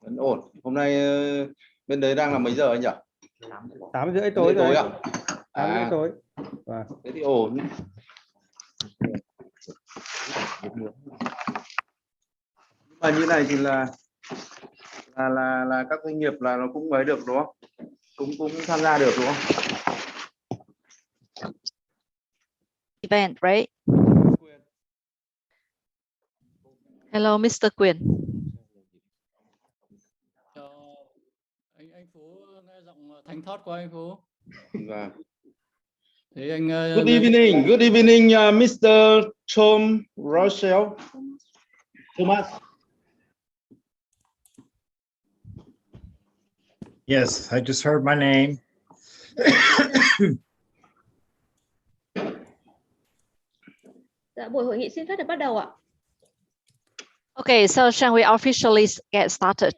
Vẫn ổn. Hôm nay bên đấy đang là mấy giờ anh nhỉ? 8:30 tối rồi. 8:30 tối. Thế thì ổn. Mà như này thì là các doanh nghiệp là nó cũng mới được đúng không? Cũng tham gia được đúng không? Event, right? Hello, Mr. Nguyen. Anh Phú nghe giọng thanh thoát của anh Phú. Vâng. Thì anh Good evening, Mr. Tom Rochelle. Thomas. Yes, I just heard my name. Dạ, buổi hội nghị xin phép được bắt đầu ạ. Okay, so shall we officially get started?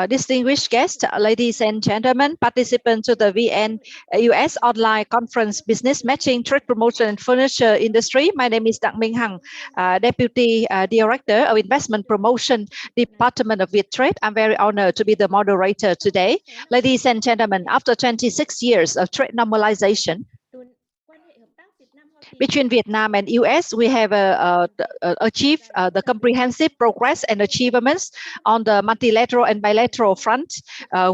Distinguished guests, ladies and gentlemen, participants to the VN US Online Conference Business Matching, Trade Promotion and Furniture Industry. My name is Đặng Minh Hằng, Deputy Director of Investment Promotion Department of Viettrade. I'm very honored to be the moderator today. Ladies and gentlemen, after 26 years of trade normalization, between Vietnam and US, we have achieved the comprehensive progress and achievements on the multilateral and bilateral front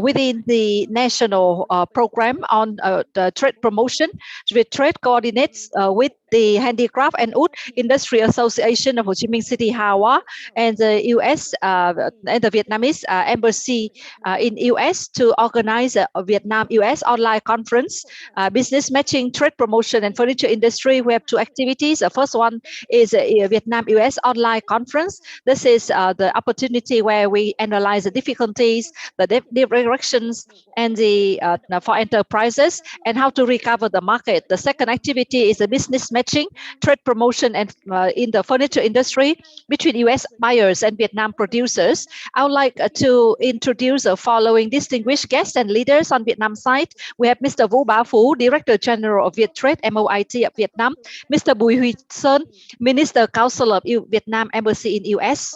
within the national program on the trade promotion. Viettrade coordinates with the Handicraft and Wood Industry Association of Ho Chi Minh City, HAWA, and the US and the Vietnamese embassy in US to organize a Vietnam-US online conference, business matching, trade promotion, and furniture industry. We have two activities. The first one is a Vietnam-US online conference. This is the opportunity where we analyze the difficulties, the directions, and the for enterprises and how to recover the market. The second activity is a business matching, trade promotion, and in the furniture industry between US buyers and Vietnam producers. I would like to introduce the following distinguished guests and leaders on Vietnam side. We have Mr. Vũ Bá Phú, Director General of Viettrade MOIT of Vietnam, Mr. Bùi Huy Sơn, Minister Council of Vietnam Embassy in US,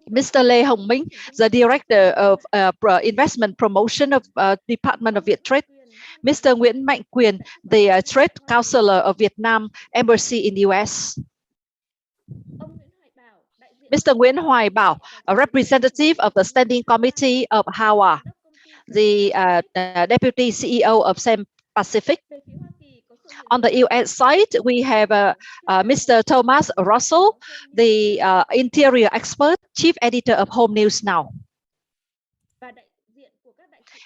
Mr. Lê Hồng Minh, the Director of Investment Promotion of Department of Viettrade, Mr. Nguyen, the Trade Counselor of Vietnam Embassy in US. Mr. Nguyễn Hoài Bảo, a representative of the Standing Committee of HAWA, the Deputy CEO of SAM Pacific. On the US side, we have Mr. Thomas Russell, the interior expert, chief editor of Home News Now,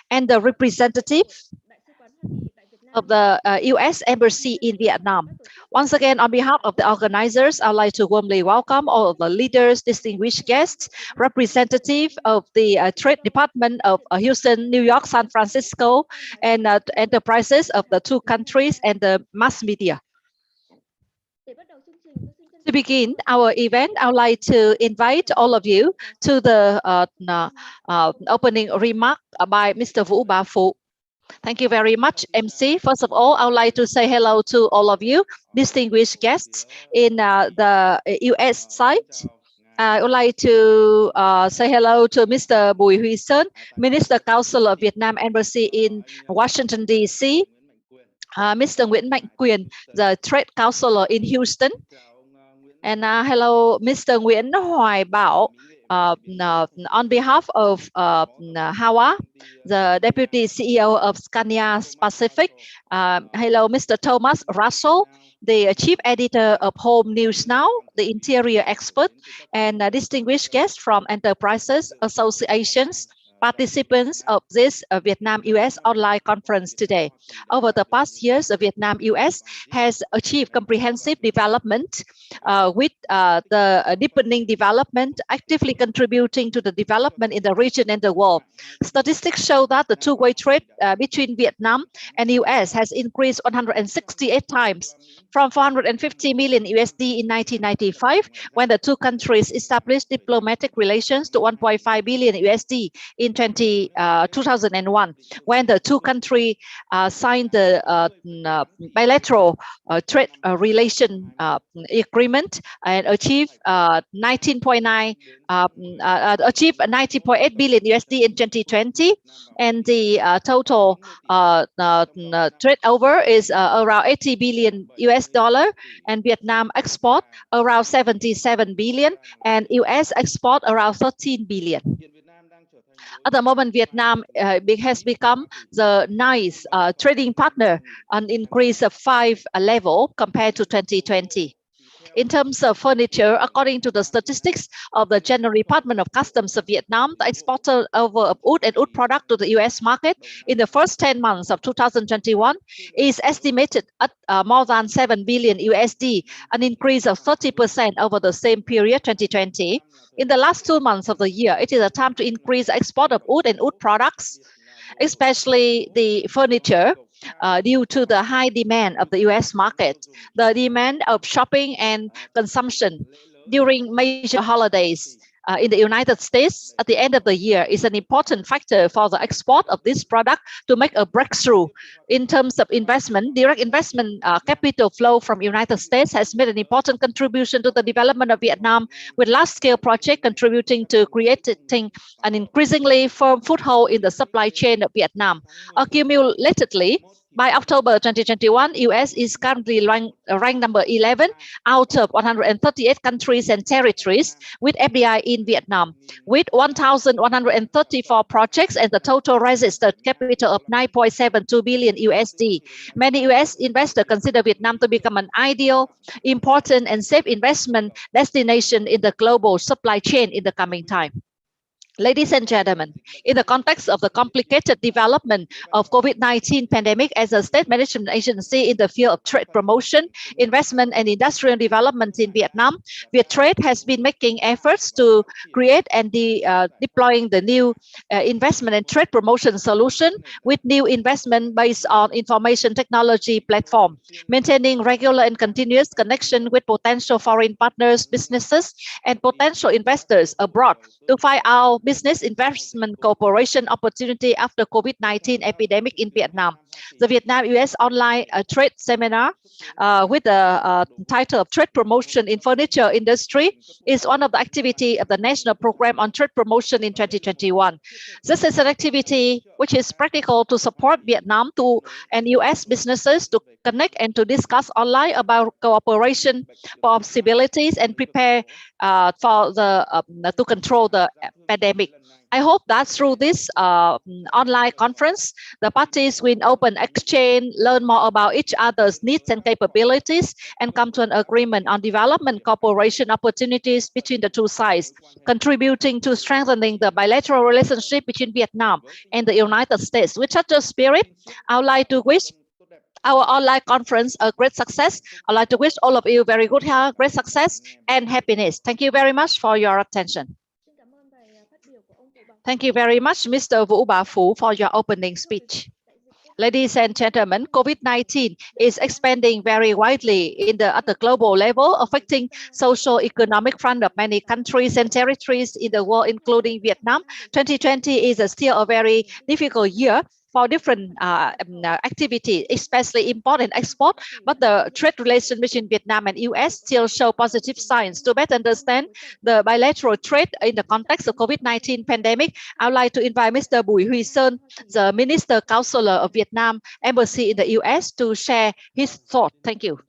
and the representative of the US Embassy in Vietnam. Once again, on behalf of the organizers, I'd like to warmly welcome all of the leaders, distinguished guests, representative of the Trade Department of Houston, New York, San Francisco, and enterprises of the two countries and the mass media. To begin our event, I would like to invite all of you to the opening remark by Mr. Vũ Bá Phú. Thank you very much, MC. First of all, I would like to say hello to all of you, distinguished guests in the US side. I would like to say hello to Mr. Bùi Huy Sơn, Minister Council of Vietnam Embassy in Washington, D.C., Mr. Nguyen, the Trade Counselor in Houston, and hello, Mr. Nguyễn Hoài Bảo, on behalf of HAWA, the Deputy CEO of Scania Pacific. Hello, Mr. Thomas Russell, the Chief Editor of Home News Now, the interior expert, and distinguished guests from enterprises, associations, participants of this Vietnam-US online conference today. Over the past years, Vietnam-US has achieved comprehensive development with the deepening development, actively contributing to the development in the region and the world. Statistics show that the two-way trade between Vietnam and US has increased 168 times, from 450 million USD in 1995, when the two countries established diplomatic relations, to 1.5 billion USD in in 2001, when the two countries signed the bilateral trade relation agreement and achieved 90.8 billion USD in 2020, and the total trade over is around 80 billion US dollar, and Vietnam export around 77 billion, and US export around 13 billion. At the moment, Vietnam has become the ninth trading partner, an increase of 5 level compared to 2020. In terms of furniture, according to the statistics of the General Department of Customs of Vietnam, the export over of wood and wood product to the US market in the first 10 months of 2021 is estimated at more than 7 billion USD, an increase of 30% over the same period 2020. In the last 2 months of the year, it is a time to increase the export of wood and wood products, especially the furniture, due to the high demand of the US market, the demand of shopping and consumption during major holidays in the United States at the end of the year is an important factor for the export of this product to make a breakthrough. In terms of investment, direct investment capital flow from United States has made an important contribution to the development of Vietnam, with large-scale projects contributing to creating an increasingly firm foothold in the supply chain of Vietnam. Accumulatedly, by October 2021, US is currently ranked number 11 out of 138 countries and territories with FDI in Vietnam, with 1,134 projects and the total registered capital of 9.72 billion USD. Many US investors consider Vietnam to become an ideal, important, and safe investment destination in the global supply chain in the coming time. Ladies and gentlemen, in the context of the complicated development of COVID-19 pandemic as a state management agency in the field of trade promotion, investment, and industrial development in Vietnam, Viettrade has been making efforts to create and deploying the new investment and trade promotion solution with new investment based on information technology platform, maintaining regular and continuous connection with potential foreign partners, businesses, and potential investors abroad to find out business investment cooperation opportunity after COVID-19 epidemic in Vietnam. The Vietnam-US online trade seminar with the title of Trade Promotion in Furniture Industry is one of the activity of the National Program on Trade Promotion in 2021. This is an activity which is practical to support Vietnam and US businesses to connect and to discuss online about cooperation possibilities and prepare for to control the pandemic. I hope that through this online conference, the parties will open exchange, learn more about each other's needs and capabilities, and come to an agreement on development cooperation opportunities between the two sides, contributing to strengthening the bilateral relationship between Vietnam and the United States. With such a spirit, I would like to wish our online conference a great success. I'd like to wish all of you very good health, great success, and happiness. Thank you very much for your attention. Thank you very much, Mr. Vũ Bá Phú, for your opening speech. Ladies and gentlemen, COVID-19 is expanding very widely at the global level, affecting social economic front of many countries and territories in the world, including Vietnam. 2020 is still a very difficult year for different activities, especially import and export, but the trade relations between Vietnam and US still show positive signs. To better understand the bilateral trade in the context of COVID-19 pandemic, I would like to invite Mr. Bùi Huy Sơn, the Minister Counselor of Vietnam Embassy in the US, to share his thought. Thank you.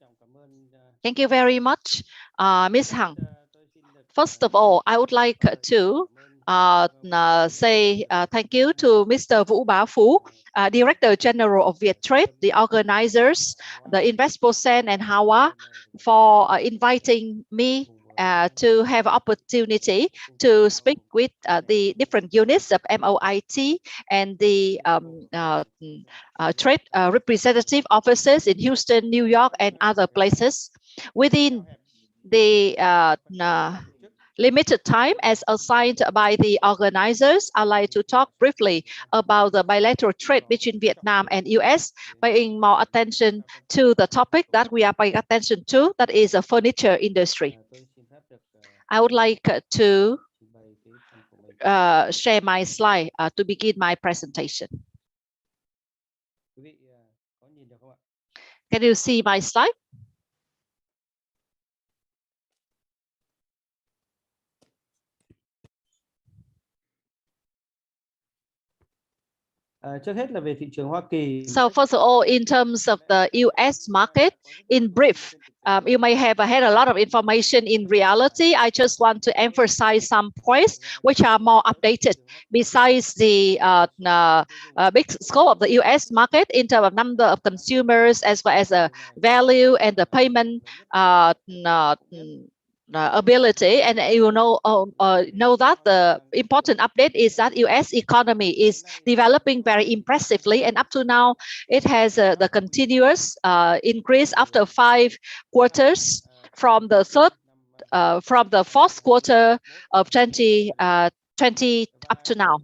Thank you very much, Ms. Hằng. First of all, I would like to say thank you to Mr. Vũ Bá Phú, Director General of Viettrade, the organizers, the Investposen and HAWA, for inviting me to have opportunity to speak with the different units of MOIT and the trade representative offices in Houston, New York, and other places. Within the limited time as assigned by the organizers, I'd like to talk briefly about the bilateral trade between Vietnam and US, paying more attention to the topic that we are paying attention to, that is the furniture industry. I would like to share my slide to begin my presentation. Can you see my slide? Trước hết là về thị trường Hoa Kỳ. So first of all, in terms of the US market, in brief, you may have had a lot of information. In reality, I just want to emphasize some points which are more updated. Besides the big scope of the US market in terms of number of consumers, as well as the value and the payment ability, and you know that the important update is that US economy is developing very impressively, and up to now it has the continuous increase after 5 quarters from the fourth quarter of 2020 up to now.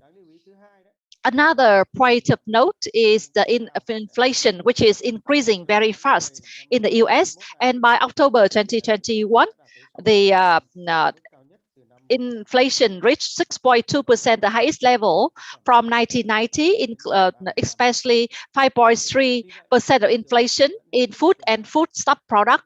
Another point of note is the inflation, which is increasing very fast in the US, and by October 2021, the inflation reached 6.2%, the highest level from 1990, especially 5.3% of inflation in food and foodstuff product.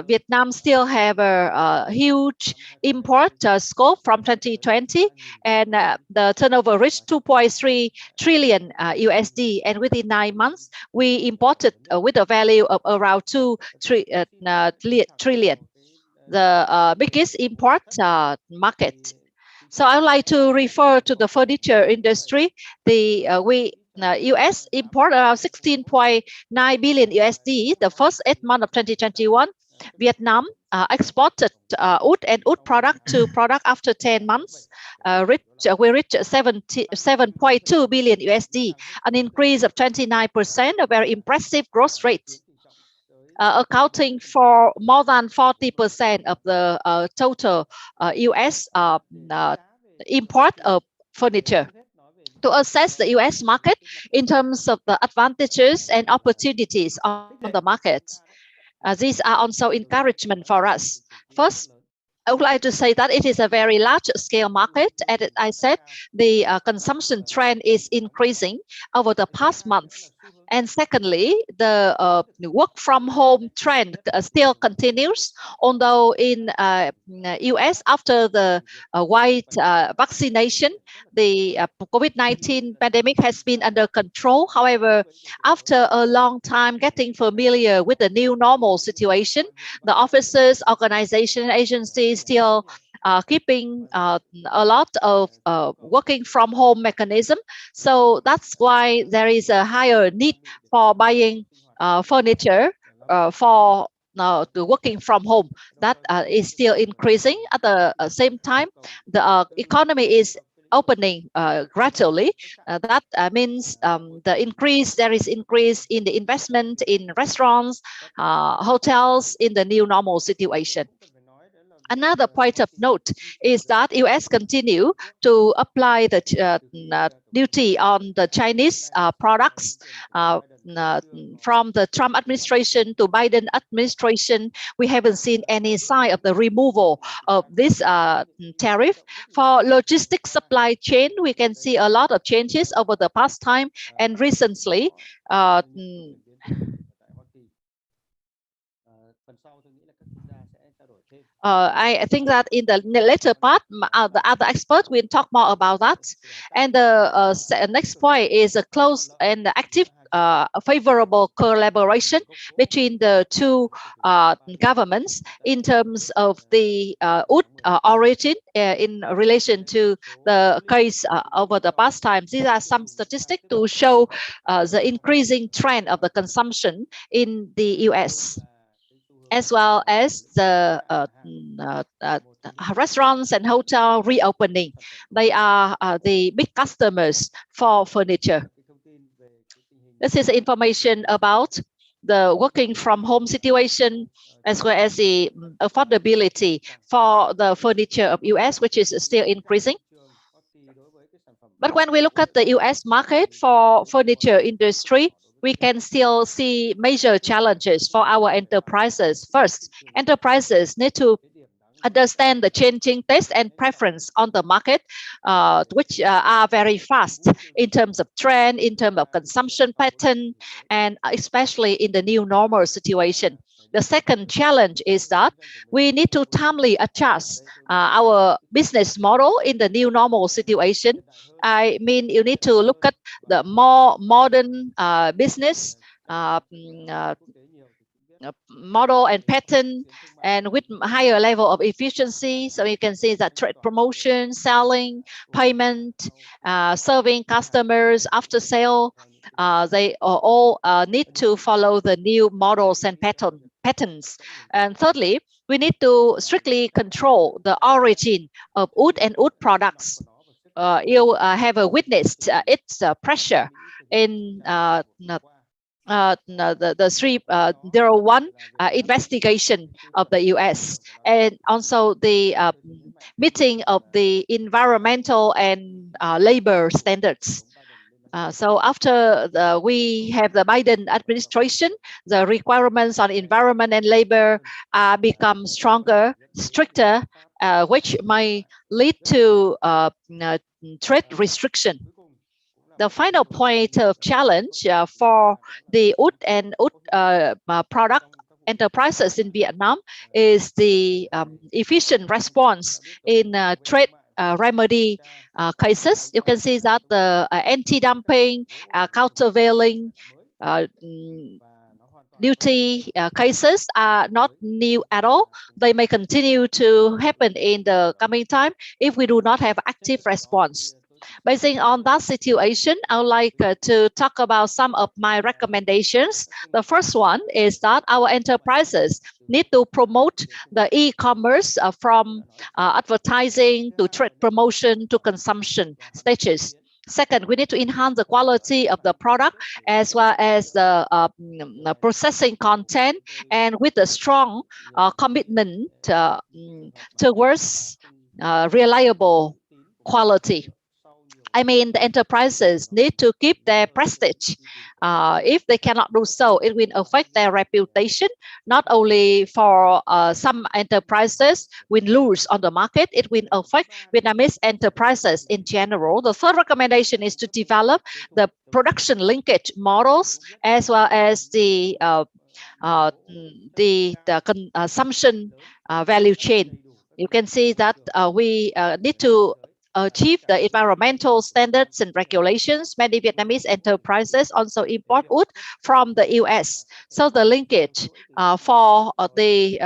Vietnam still have a huge import scope from 2020, and the turnover reached 2.3 trillion USD, and within 9 months we imported with a value of around 2 trillion, the biggest import market. So I would like to refer to the furniture industry. The US import around 16.9 billion USD the first 8 months of 2021. Vietnam exported wood and wood product to product after 10 months. We reached 7.2 billion USD, an increase of 29%, a very impressive growth rate. Accounting for more than 40% of the total US import of furniture. To assess the US market in terms of the advantages and opportunities on the market, these are also encouragement for us. First, I would like to say that it is a very large scale market. As I said, the consumption trend is increasing over the past month. And secondly, the work from home trend still continues, although in US, after the wide vaccination, the COVID-19 pandemic has been under control. However, after a long time getting familiar with the new normal situation, the offices, organizations, agencies still keeping a lot of working from home mechanism. So that's why there is a higher need for buying furniture for the working from home. That is still increasing. At the same time, the economy is opening gradually. That means there is increase in the investment in restaurants, hotels in the new normal situation. Another point of note is that US continue to apply the duty on the Chinese products. From the Trump administration to Biden administration, we haven't seen any sign of the removal of this tariff. For logistics supply chain, we can see a lot of changes over the past time, and recently I think that in the later part, the other experts will talk more about that. And the next point is a close and active favorable collaboration between the two governments in terms of the wood origin in relation to the case over the past times. These are some statistics to show the increasing trend of the consumption in the US, as well as the restaurants and hotel reopening. They are the big customers for furniture. This is information about the working from home situation, as well as the affordability for the furniture of US, which is still increasing. But when we look at the US market for furniture industry, we can still see major challenges for our enterprises. First, enterprises need to understand the changing taste and preference on the market, which are very fast in terms of trend, in terms of consumption pattern, and especially in the new normal situation. The second challenge is that we need to timely adjust our business model in the new normal situation. I mean, you need to look at the more modern business model and pattern, and with higher level of efficiency. So you can see that trade promotion, selling, payment, serving customers after sale, they all need to follow the new models and patterns. And thirdly, we need to strictly control the origin of wood and wood products. You have witnessed its pressure in the 301 investigation of the US, and also the meeting of the environmental and labor standards. So after we have the Biden administration, the requirements on environment and labor become stronger, stricter, which may lead to trade restriction. The final point of challenge for the wood and wood product enterprises in Vietnam is the efficient response in trade remedy cases. You can see that the anti-dumping, countervailing, duty cases are not new at all. They may continue to happen in the coming time if we do not have active response. Based on that situation, I would like to talk about some of my recommendations. The first one is that our enterprises need to promote the e-commerce from advertising to trade promotion to consumption stages. Second, we need to enhance the quality of the product as well as the processing content, and with a strong commitment towards reliable quality. I mean, the enterprises need to keep their prestige. If they cannot do so, it will affect their reputation. Not only for some enterprises will lose on the market, it will affect Vietnamese enterprises in general. The third recommendation is to develop the production linkage models as well as the consumption value chain. You can see that we need to achieve the environmental standards and regulations. Many Vietnamese enterprises also import wood from the US. So the linkage for the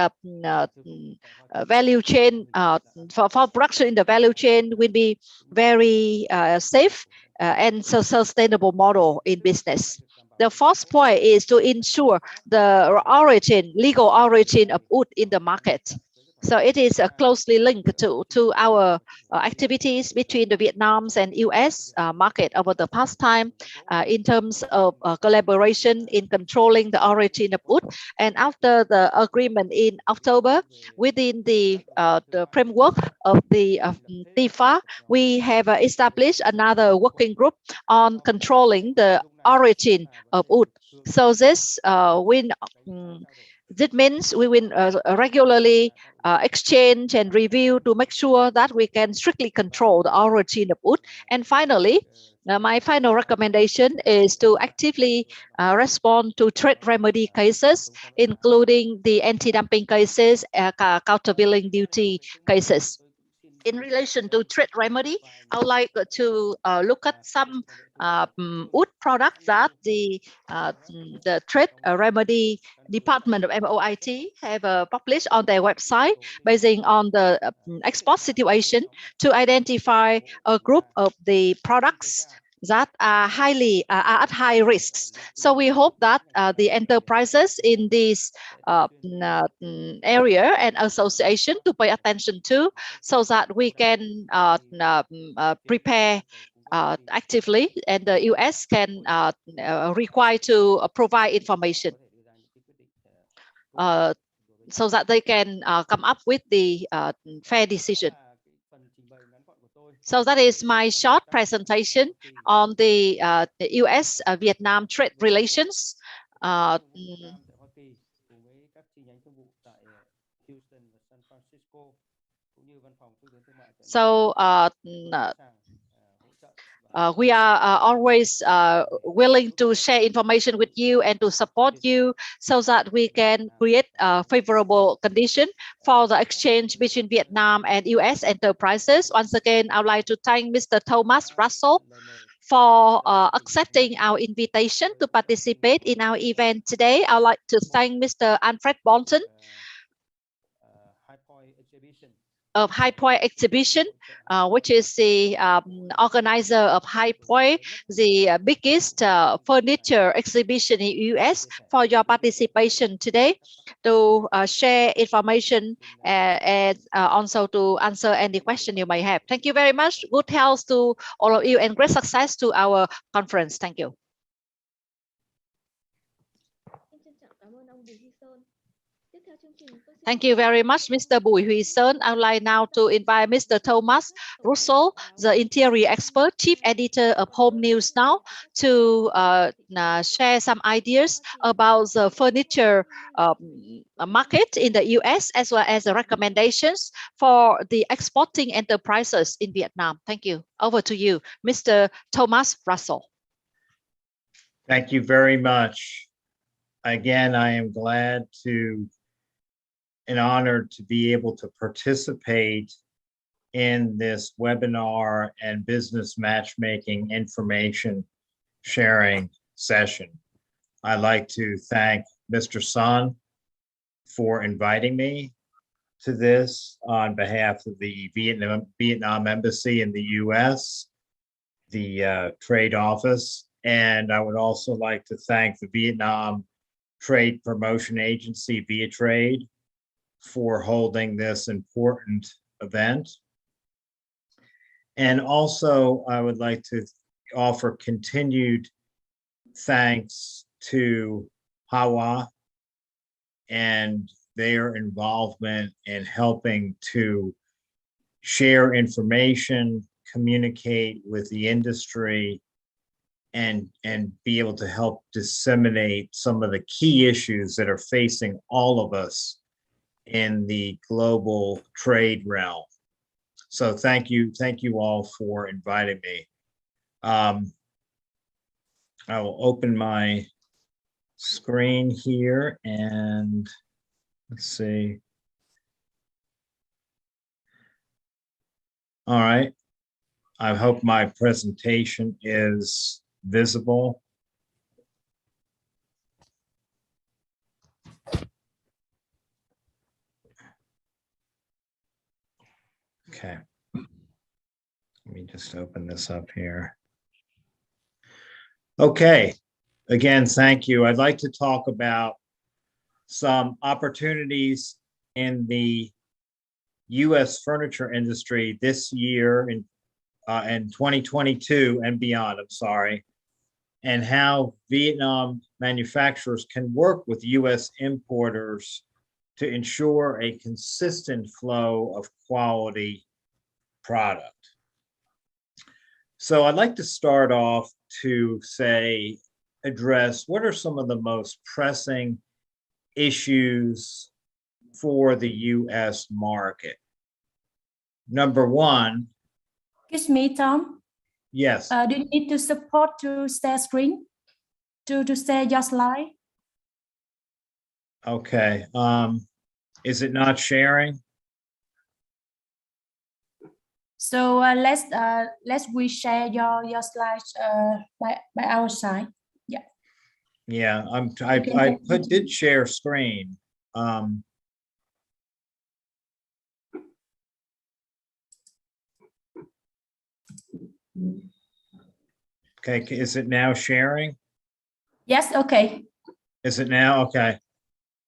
value chain, for production in the value chain will be very safe and so sustainable model in business. The fourth point is to ensure the origin, legal origin of wood in the market. So it is closely linked to our activities between the Vietnam's and US market over the past time in terms of collaboration in controlling the origin of wood. And after the agreement in October, within the framework of the TIFA, we have established another working group on controlling the origin of wood. So this this means we will regularly exchange and review to make sure that we can strictly control the origin of wood. And finally, my final recommendation is to actively respond to trade remedy cases, including the anti-dumping cases, countervailing duty cases. In relation to trade remedy, I would like to look at some wood products that the trade remedy department of MOIT have published on their website, based on the export situation, to identify a group of the products that are highly at high risks. So we hope that the enterprises in this area and association to pay attention to, so that we can prepare actively, and the US can require to provide information so that they can come up with the fair decision. So that is my short presentation on the US-Vietnam trade relations. So we are always willing to share information with you and to support you so that we can create a favorable condition for the exchange between Vietnam and US enterprises. Once again, I would like to thank Mr. Thomas Russell for accepting our invitation to participate in our event today. I would like to thank Mr. Alfred Bolton of High Point Exhibition, which is the organizer of High Point, the biggest furniture exhibition in US, for your participation today to share information and also to answer any question you may have. Thank you very much. Good health to all of you and great success to our conference. Thank you. Em trân trọng cảm ơn ông Bùi Huy Sơn. Tiếp theo chương trình, tôi xin Thank you very much, Mr. Bùi Huy Sơn. I would like now to invite Mr. Thomas Russell, the interior expert, chief editor of Home News Now, to share some ideas about the furniture market in the US, as well as the recommendations for the exporting enterprises in Vietnam. Thank you. Over to you, Mr. Thomas Russell. Thank you very much. Again, I am glad and honored to be able to participate in this webinar and business matchmaking information sharing session. I'd like to thank Mr. Son for inviting me to this on behalf of the Vietnam Embassy in the US, the Trade Office, and I would also like to thank the Vietnam Trade Promotion Agency, Viettrade, for holding this important event. And also, I would like to offer continued thanks to HAWA and their involvement in helping to share information, communicate with the industry, and be able to help disseminate some of the key issues that are facing all of us in the global trade realm. So thank you all for inviting me. I will open my screen here and let's see. All right. I hope my presentation is visible. Okay. Let me just open this up here. Okay. Again, thank you. I'd like to talk about some opportunities in the U.S. furniture industry this year in 2022 and beyond, I'm sorry, and how Vietnam manufacturers can work with U.S. importers to ensure a consistent flow of quality product. So I'd like to start off to address what are some of the most pressing issues for the U.S. market. Number one. Excuse me, Tom. Yes. Do you need to support to share screen to share your slide? Okay. Is it not sharing? So let's we share your slides by our side. Yeah. Yeah. I did share screen. Okay. Is it now sharing? Yes. Okay. Is it now? Okay.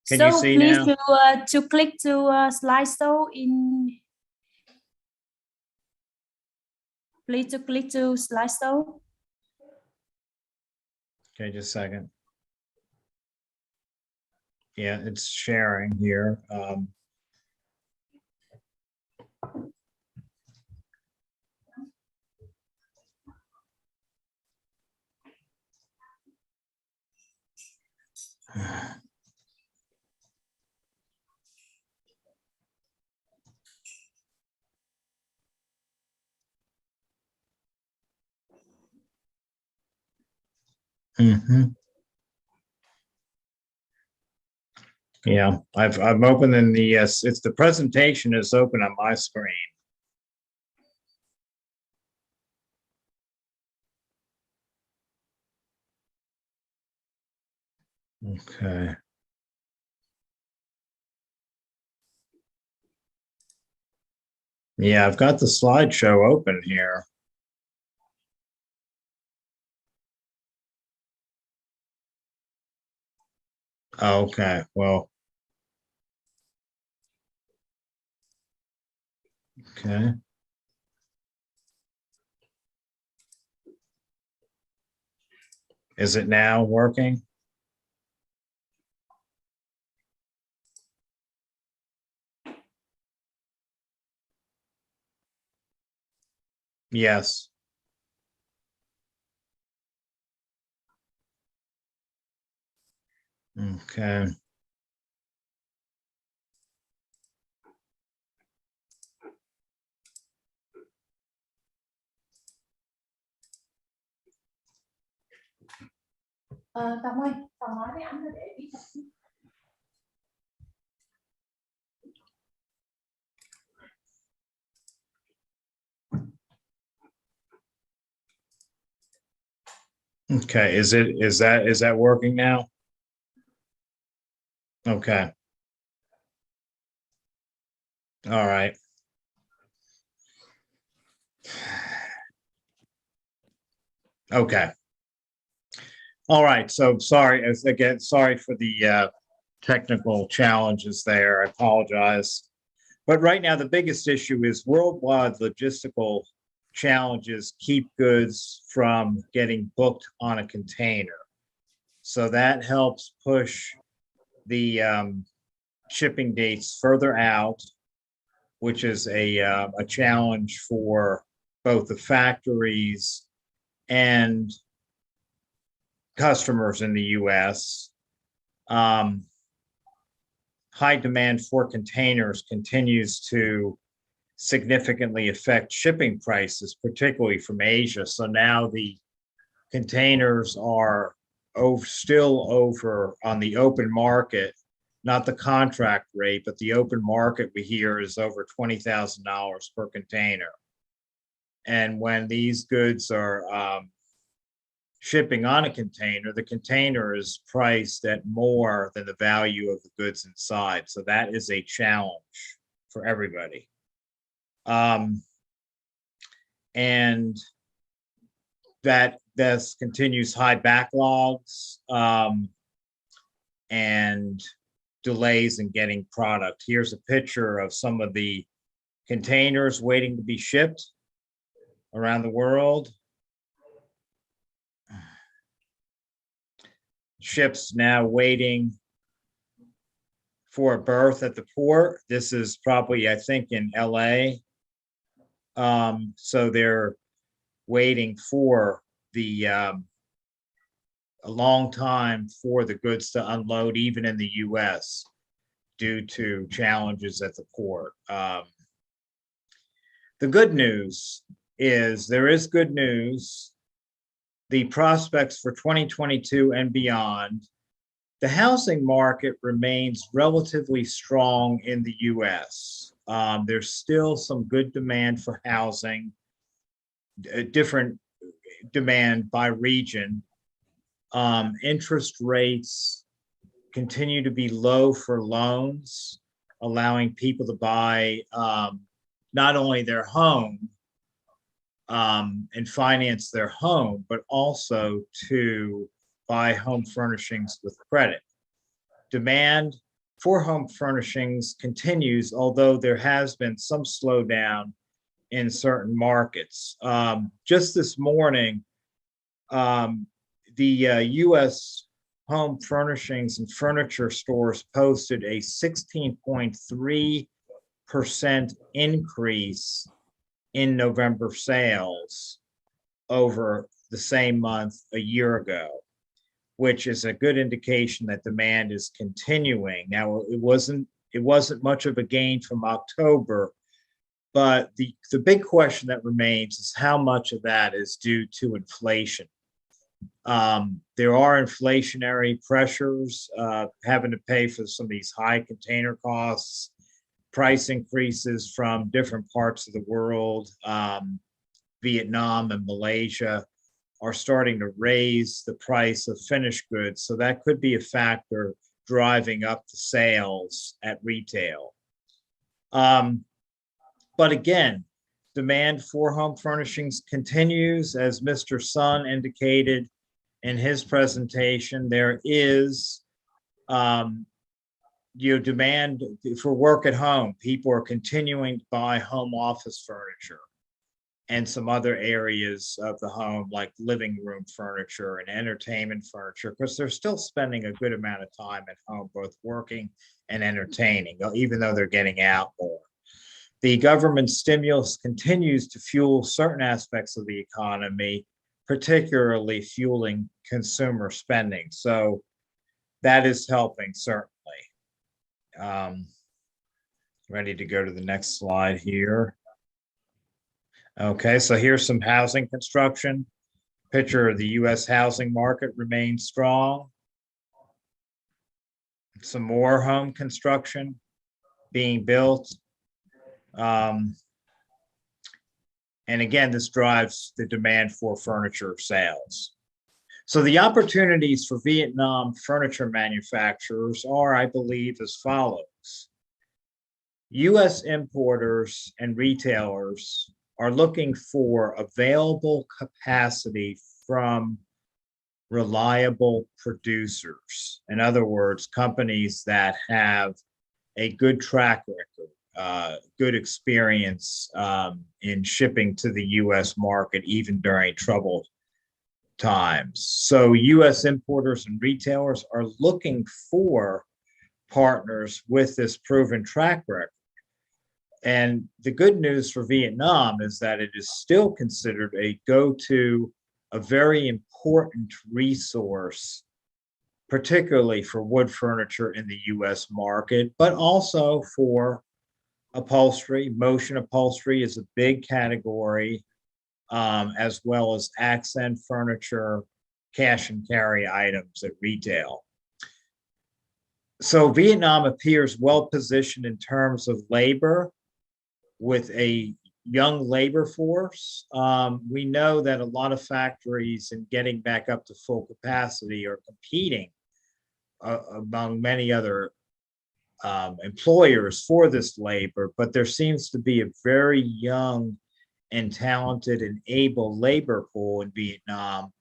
Can you see now? So please to click to slideshow in. Please to click to slideshow. Okay, just a second. Yeah, it's sharing here. Mhm. Yeah, I'm opening the, it's the presentation is open on my screen. Okay. Yeah, I've got the slideshow open here. Okay, well. Okay. Is it now working? Yes. Okay. Tâm ơi, Tâm nói với anh là để biết. Okay, is that working now? Okay. All right. Okay. All right, so sorry, again, sorry for the technical challenges there. I apologize. But right now, the biggest issue is worldwide logistical challenges keep goods from getting booked on a container. So that helps push the shipping dates further out, which is a challenge for both the factories and customers in the US. High demand for containers continues to significantly affect shipping prices, particularly from Asia. So now the containers are still over on the open market, not the contract rate, but the open market we hear is over $20,000 per container. And when these goods are shipping on a container, the container is priced at more than the value of the goods inside. So that is a challenge for everybody. And that continues high backlogs and delays in getting product. Here's a picture of some of the containers waiting to be shipped around the world. Ships now waiting for a berth at the port. This is probably, I think, in LA. So they're waiting for a long time for the goods to unload, even in the US, due to challenges at the port. The good news is there is good news. The prospects for 2022 and beyond, the housing market remains relatively strong in the US. There's still some good demand for housing, different demand by region. Interest rates continue to be low for loans, allowing people to buy not only their home and finance their home, but also to buy home furnishings with credit. Demand for home furnishings continues, although there has been some slowdown in certain markets. Just this morning, the US home furnishings and furniture stores posted a 16.3% increase in November sales over the same month a year ago, which is a good indication that demand is continuing. Now, it wasn't much of a gain from October, but the big question that remains is how much of that is due to inflation. There are inflationary pressures, having to pay for some of these high container costs, price increases from different parts of the world. Vietnam and Malaysia are starting to raise the price of finished goods. So that could be a factor driving up the sales at retail. But again, demand for home furnishings continues. As Mr. Sun indicated in his presentation, there is demand for work at home. People are continuing to buy home office furniture and some other areas of the home, like living room furniture and entertainment furniture, because they're still spending a good amount of time at home, both working and entertaining, even though they're getting out more. The government stimulus continues to fuel certain aspects of the economy, particularly fueling consumer spending. So that is helping, certainly. Ready to go to the next slide here. Okay, so here's some housing construction. Picture of the U.S. housing market remains strong. Some more home construction being built. And again, this drives the demand for furniture sales. So the opportunities for Vietnam furniture manufacturers are, I believe, as follows. U.S. importers and retailers are looking for available capacity from reliable producers. In other words, companies that have a good track record, good experience in shipping to the U.S. market, even during troubled times. So U.S. importers and retailers are looking for partners with this proven track record. And the good news for Vietnam is that it is still considered a go-to, a very important resource, particularly for wood furniture in the U.S. market, but also for upholstery. Motion upholstery is a big category, as well as accent furniture, cash and carry items at retail. So Vietnam appears well positioned in terms of labor, with a young labor force. We know that a lot of factories and getting back up to full capacity are competing among many other employers for this labor, but there seems to be a very young and talented and able labor pool in Vietnam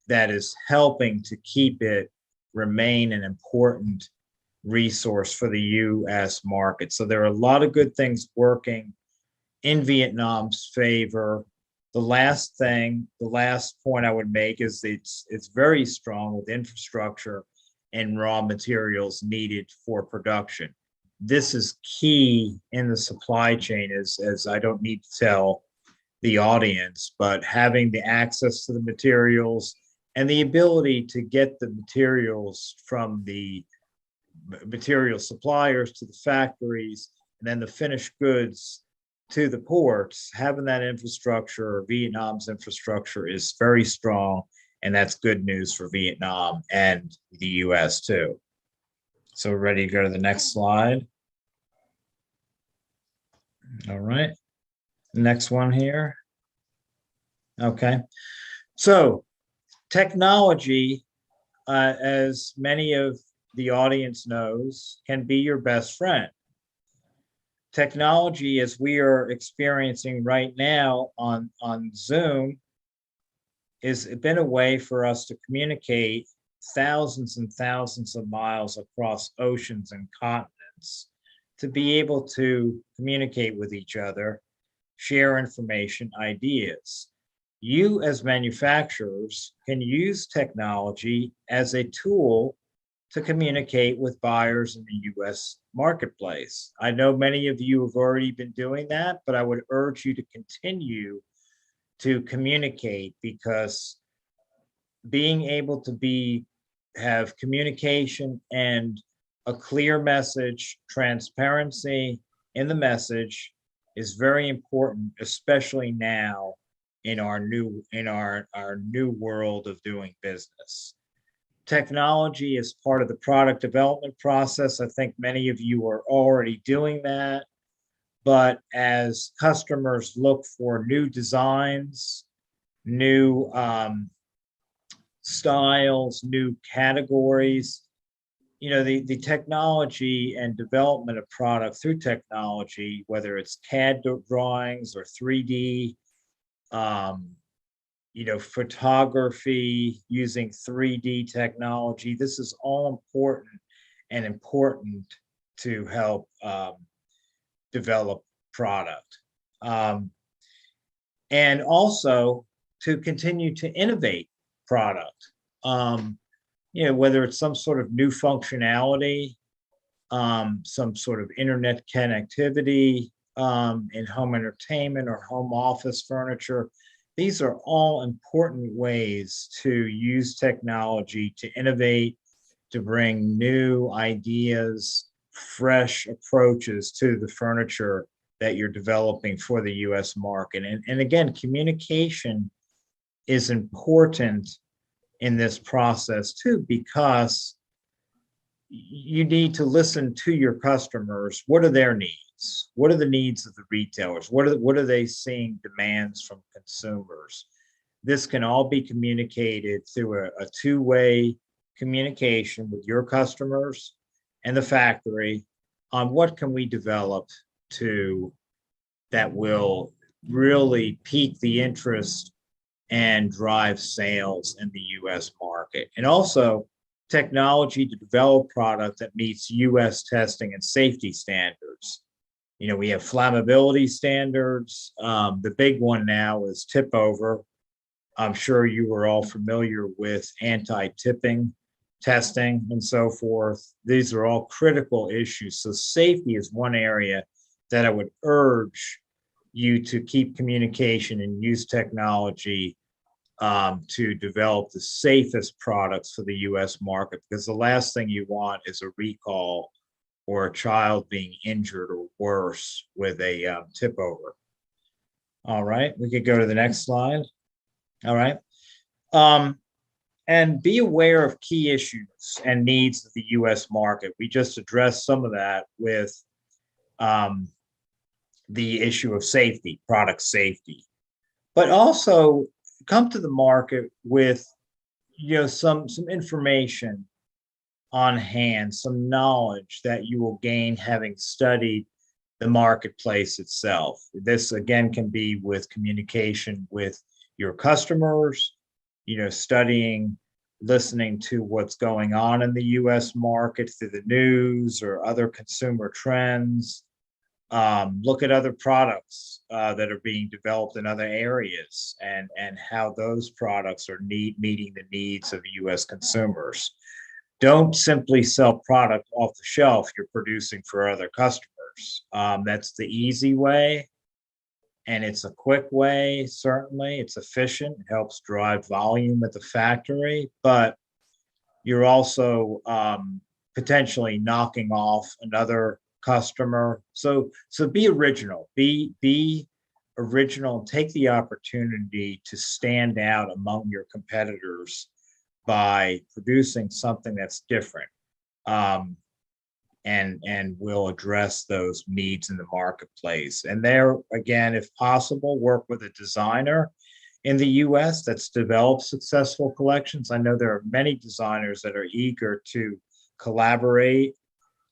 that is helping to keep it remain an important resource for the U.S. market. So there are a lot of good things working in Vietnam's favor. The last point I would make is it's very strong with infrastructure and raw materials needed for production. This is key in the supply chain, as I don't need to tell the audience, but having the access to the materials and the ability to get the materials from the material suppliers to the factories, and then the finished goods to the ports. Having that infrastructure, Vietnam's infrastructure, is very strong, and that's good news for Vietnam and the U.S. too. So we're ready to go to the next slide. All right, next one here. Okay, so technology, as many of the audience knows, can be your best friend. Technology, as we are experiencing right now on Zoom, has been a way for us to communicate thousands and thousands of miles across oceans and continents, to be able to communicate with each other, share information, ideas. You as manufacturers can use technology as a tool to communicate with buyers in the U.S. marketplace. I know many of you have already been doing that, but I would urge you to continue to communicate, because being able to have communication and a clear message, transparency in the message is very important, especially now in our new world of doing business. Technology is part of the product development process. I think many of you are already doing that. But as customers look for new designs, new styles, new categories, you know, the technology and development of product through technology, whether it's CAD drawings or 3D, you know, photography using 3D technology, this is all important to help develop product. And also to continue to innovate product. You know, whether it's some sort of new functionality, some sort of internet connectivity in home entertainment or home office furniture. These are all important ways to use technology to innovate, to bring new ideas, fresh approaches to the furniture that you're developing for the US market. And again, communication is important in this process too, because you need to listen to your customers. What are their needs? What are the needs of the retailers? What are they seeing demands from consumers? This can all be communicated through a two-way communication with your customers and the factory on what can we develop that will really pique the interest and drive sales in the US market. And also technology to develop product that meets US testing and safety standards. You know, we have flammability standards. The big one now is tip over. I'm sure you are all familiar with anti-tipping testing and so forth. These are all critical issues. So safety is one area that I would urge you to keep communication and use technology to develop the safest products for the US market, because the last thing you want is a recall or a child being injured or worse with a tip over. All right, we could go to the next slide. All right. And be aware of key issues and needs of the US market. We just addressed some of that with the issue of safety, product safety, but also come to the market with, you know, some information on hand, some knowledge that you will gain having studied the marketplace itself. This again can be with communication with your customers, you know, studying, listening to what's going on in the US market through the news or other consumer trends. Look at other products that are being developed in other areas and how those products are meeting the needs of US consumers. Don't simply sell product off the shelf you're producing for other customers. That's the easy way, and it's a quick way, certainly. It's efficient, it helps drive volume at the factory, but you're also potentially knocking off another customer. So be original, be original, take the opportunity to stand out among your competitors by producing something that's different, and will address those needs in the marketplace. And there, again, if possible, work with a designer in the US that's developed successful collections. I know there are many designers that are eager to collaborate,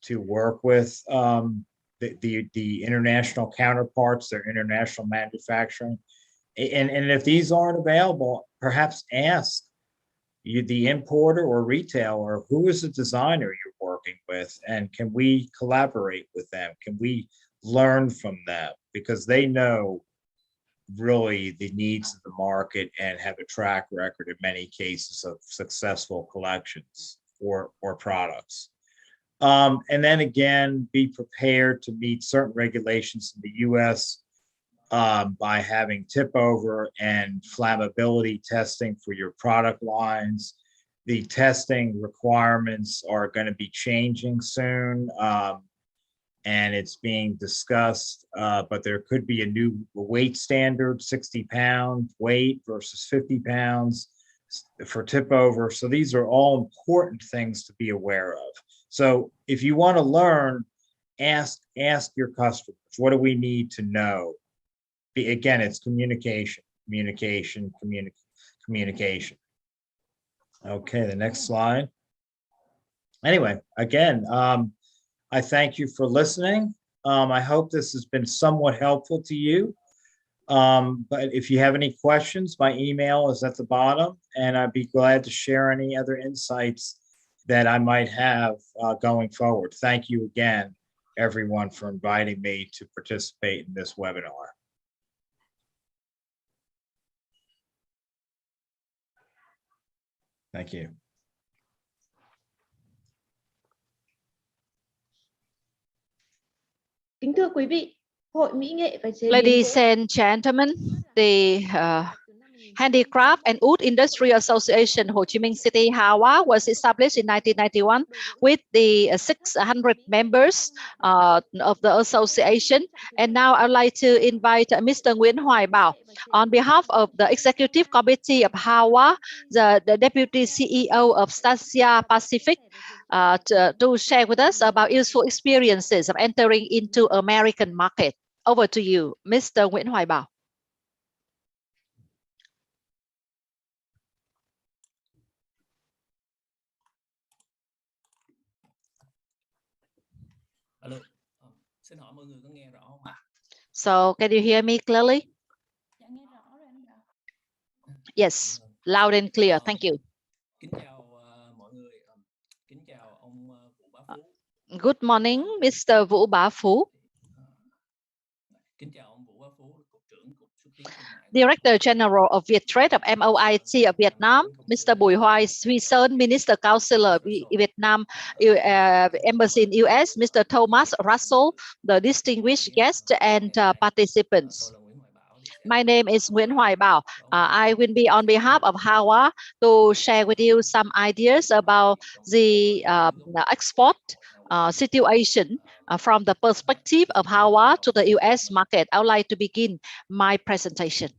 to work with the international counterparts, their international manufacturing. And if these aren't available, perhaps ask the importer or retailer, who is the designer you're working with, and can we collaborate with them? Can we learn from them? Because they know really the needs of the market and have a track record in many cases of successful collections or products. And then again, be prepared to meet certain regulations in the US by having tip over and flammability testing for your product lines. The testing requirements are going to be changing soon. and it's being discussed, but there could be a new weight standard, 60-pound weight versus 50 pounds for tip over. So these are all important things to be aware of. So if you want to learn, ask your customers, what do we need to know? Again, it's communication. Okay, the next slide. Anyway, again, I thank you for listening. I hope this has been somewhat helpful to you. But if you have any questions, my email is at the bottom, and I'd be glad to share any other insights that I might have going forward. Thank you again, everyone, for inviting me to participate in this webinar. Thank you. Kính thưa quý vị, Hội Mỹ nghệ và chế biến Ladies gỗ and gentlemen, the Handicraft and Wood Industry Association Ho Chi Minh City HAWA was established in 1991 with the 600 members of the association. And now I'd like to invite Mr. Nguyen Hoai on behalf of the Executive Committee of HAWA, the Deputy CEO of Stasia Pacific, to share with us about useful experiences of entering into American market. Over to you, Mr. Nguyen Hoai Bao. Alo. Xin hỏi mọi người có nghe rõ không ạ? So can you hear me clearly? Yes, loud and clear. Thank you. Kính chào mọi người. Kính chào ông Vũ Bá Phú. Good morning, Mr. Vũ Bá Phú. Kính chào ông Vũ Bá Phú, Cục trưởng Cục Xúc tiến Thương mại. Director General of Viettrade of MOIT of Vietnam, Mr. Bùi Hoai Huy Sơn, Minister Counselor Vietnam Embassy in US, Mr. Thomas Russell, the distinguished guests and participants. My name is Nguyen Hoai Bao. I will be on behalf of HAWA to share with you some ideas about the export situation from the perspective of HAWA to the US market. I would like to begin my presentation.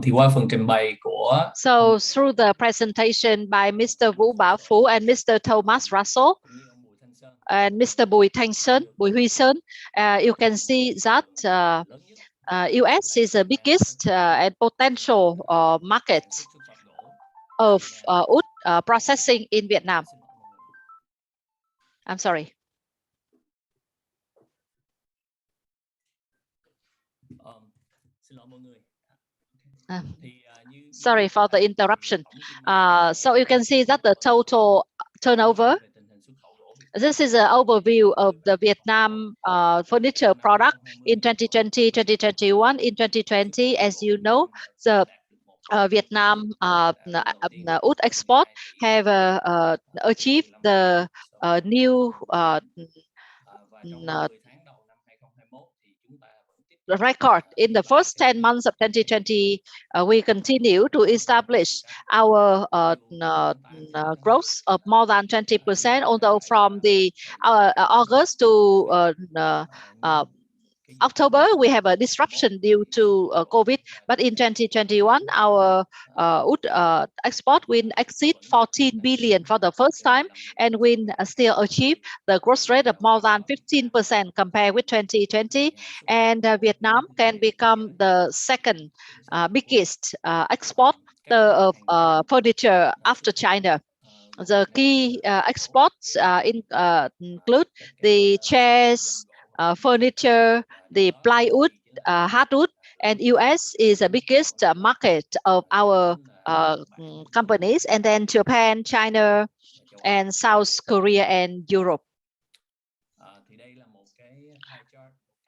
Thì qua phần trình bày của So through the presentation by Mr. Vũ Bá Phú and Mr. Thomas Russell and Mr. Bùi Huy Sơn, you can see that US is the biggest and potential market of wood processing in Vietnam. I'm sorry. Sorry for the interruption. So you can see that the total turnover. This is an overview of the Vietnam furniture product in 2020, 2021. In 2020, as you know, the Vietnam wood export have achieved the new record. In the first 10 months of 2020, we continue to establish our growth of more than 20%, although from the August to October, we have a disruption due to COVID, but in 2021, our wood export will exceed 14 billion for the first time, and will still achieve the growth rate of more than 15% compared with 2020. And Vietnam can become the second biggest exporter of furniture after China. The key exports include the chairs, furniture, the plywood, hardwood, and US is the biggest market of our companies, and then Japan, China, and South Korea and Europe.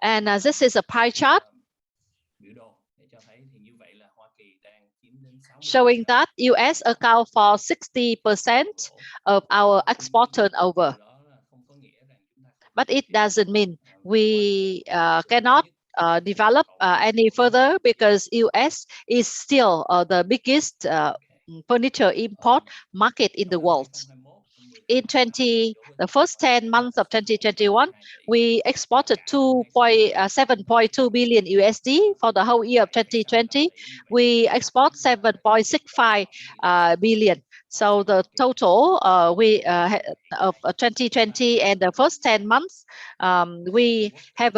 And this is a pie chart showing that US account for 60% of our export turnover. but it doesn't mean we cannot develop any further, because US is still the biggest furniture import market in the world. In the first 10 months of 2021, we exported 7.2 billion USD. For the whole year of 2020, we export 7.65 billion. So the total of 2020 and the first 10 months, we have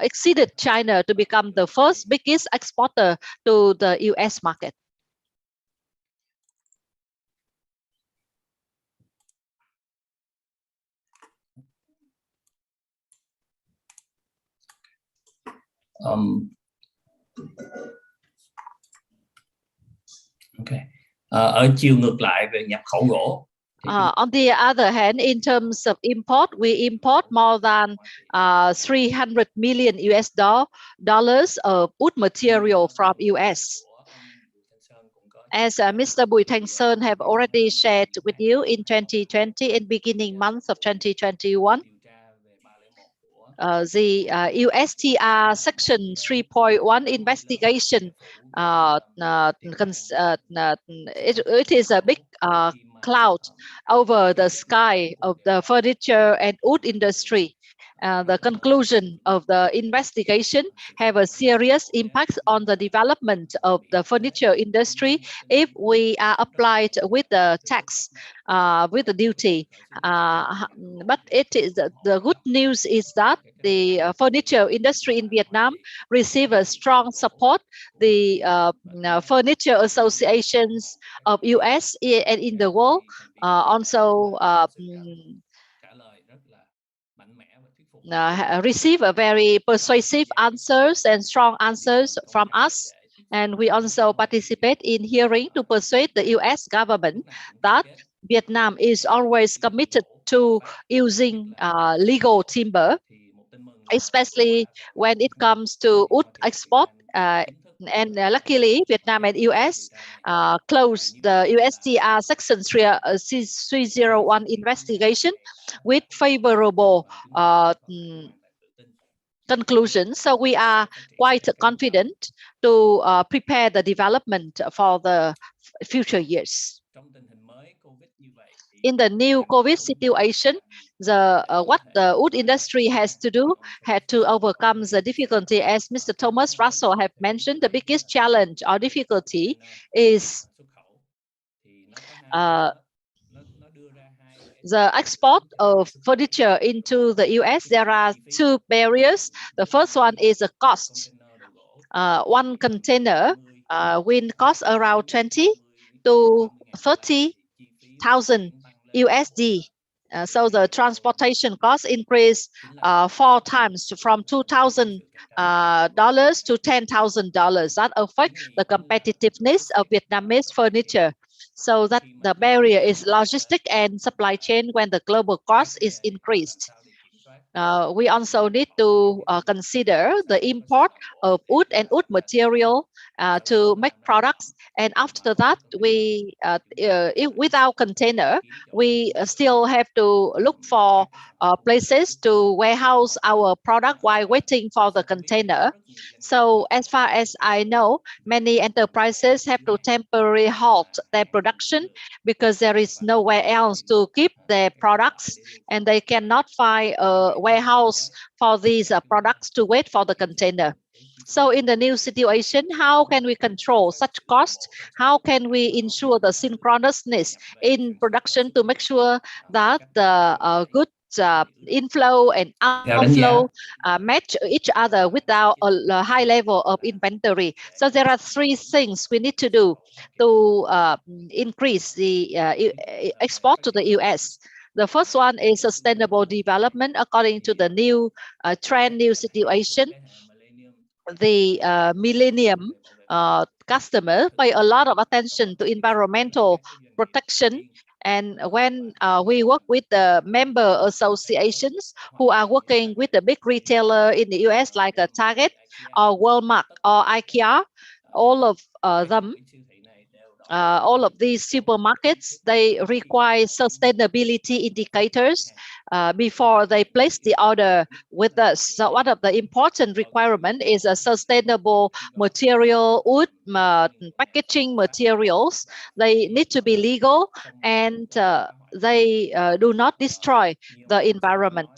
exceeded China to become the first biggest exporter to the US market. Ở chiều ngược lại về nhập khẩu gỗ. On the other hand, in terms of import, we import more than 300 million US dollars of wood material from US. As Mr. Bùi Thanh Sơn have already shared with you, in 2020 and beginning months of 2021, the USTR Section 3.1 investigation, it is a big cloud over the sky of the furniture and wood industry. The conclusion of the investigation have a serious impact on the development of the furniture industry if we are applied with the tax, with the duty. But it is the good news is that the furniture industry in Vietnam receive a strong support. The furniture associations of US and in the world also receive a very persuasive answers and strong answers from us. And we also participate in hearing to persuade the US government that Vietnam is always committed to using legal timber, especially when it comes to wood export. And luckily, Vietnam and US closed the USTR Section 301 investigation with favorable conclusions. So we are quite confident to prepare the development for the future years. In the new COVID situation, what the wood industry had to overcome the difficulty, as Mr. Thomas Russell have mentioned. The biggest challenge or difficulty is the export of furniture into the US. There are two barriers. The first one is the cost. One container will cost around 20 to 30,000 USD. So the transportation cost increased 4 times, from $2,000 to $10,000. That affects the competitiveness of Vietnamese furniture. So that the barrier is logistic and supply chain when the global cost is increased. We also need to consider the import of wood and wood material to make products. And after that, we without container, we still have to look for places to warehouse our product while waiting for the container. So as far as I know, many enterprises have to temporarily halt their production because there is nowhere else to keep their products, and they cannot find a warehouse for these products to wait for the container. So in the new situation, how can we control such costs? How can we ensure the synchronousness in production to make sure that the goods inflow and outflow match each other without a high level of inventory? So there are 3 things we need to do to increase the export to the US. The first one is sustainable development according to the new trend, new situation. The millennium customer pay a lot of attention to environmental protection. And when we work with the member associations who are working with the big retailer in the US like Target or Walmart or IKEA, all of them all of these supermarkets, they require sustainability indicators before they place the order with us. So one of the important requirement is a sustainable material, wood, packaging materials. They need to be legal and they do not destroy the environment.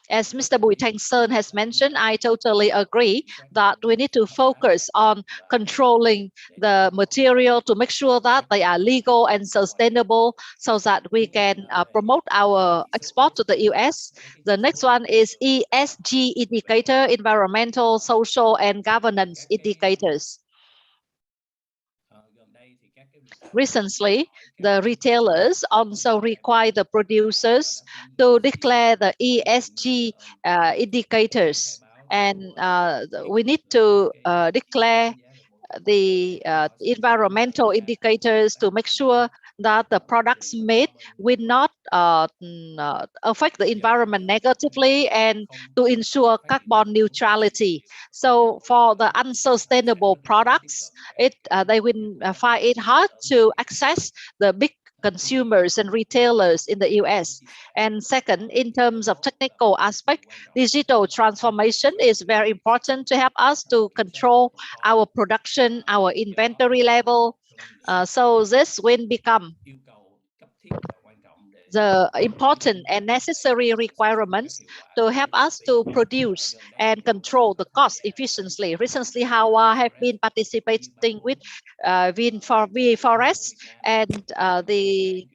As Mr. Bùi Thanh Sơn has mentioned, I totally agree that we need to focus on controlling the material to make sure that they are legal and sustainable so that we can promote our export to the US. The next one is ESG indicator, environmental, social, and governance indicators. Recently, the retailers also require the producers to declare the ESG indicators, and we need to declare the environmental indicators to make sure that the products made will not affect the environment negatively and to ensure carbon neutrality. So for the unsustainable products, they will find it hard to access the big consumers and retailers in the US. And second, in terms of technical aspect, digital transformation is very important to help us to control our production, our inventory level. So this will become the important and necessary requirements to help us to produce and control the cost efficiently. Recently, HAWA have been participating with Forest and the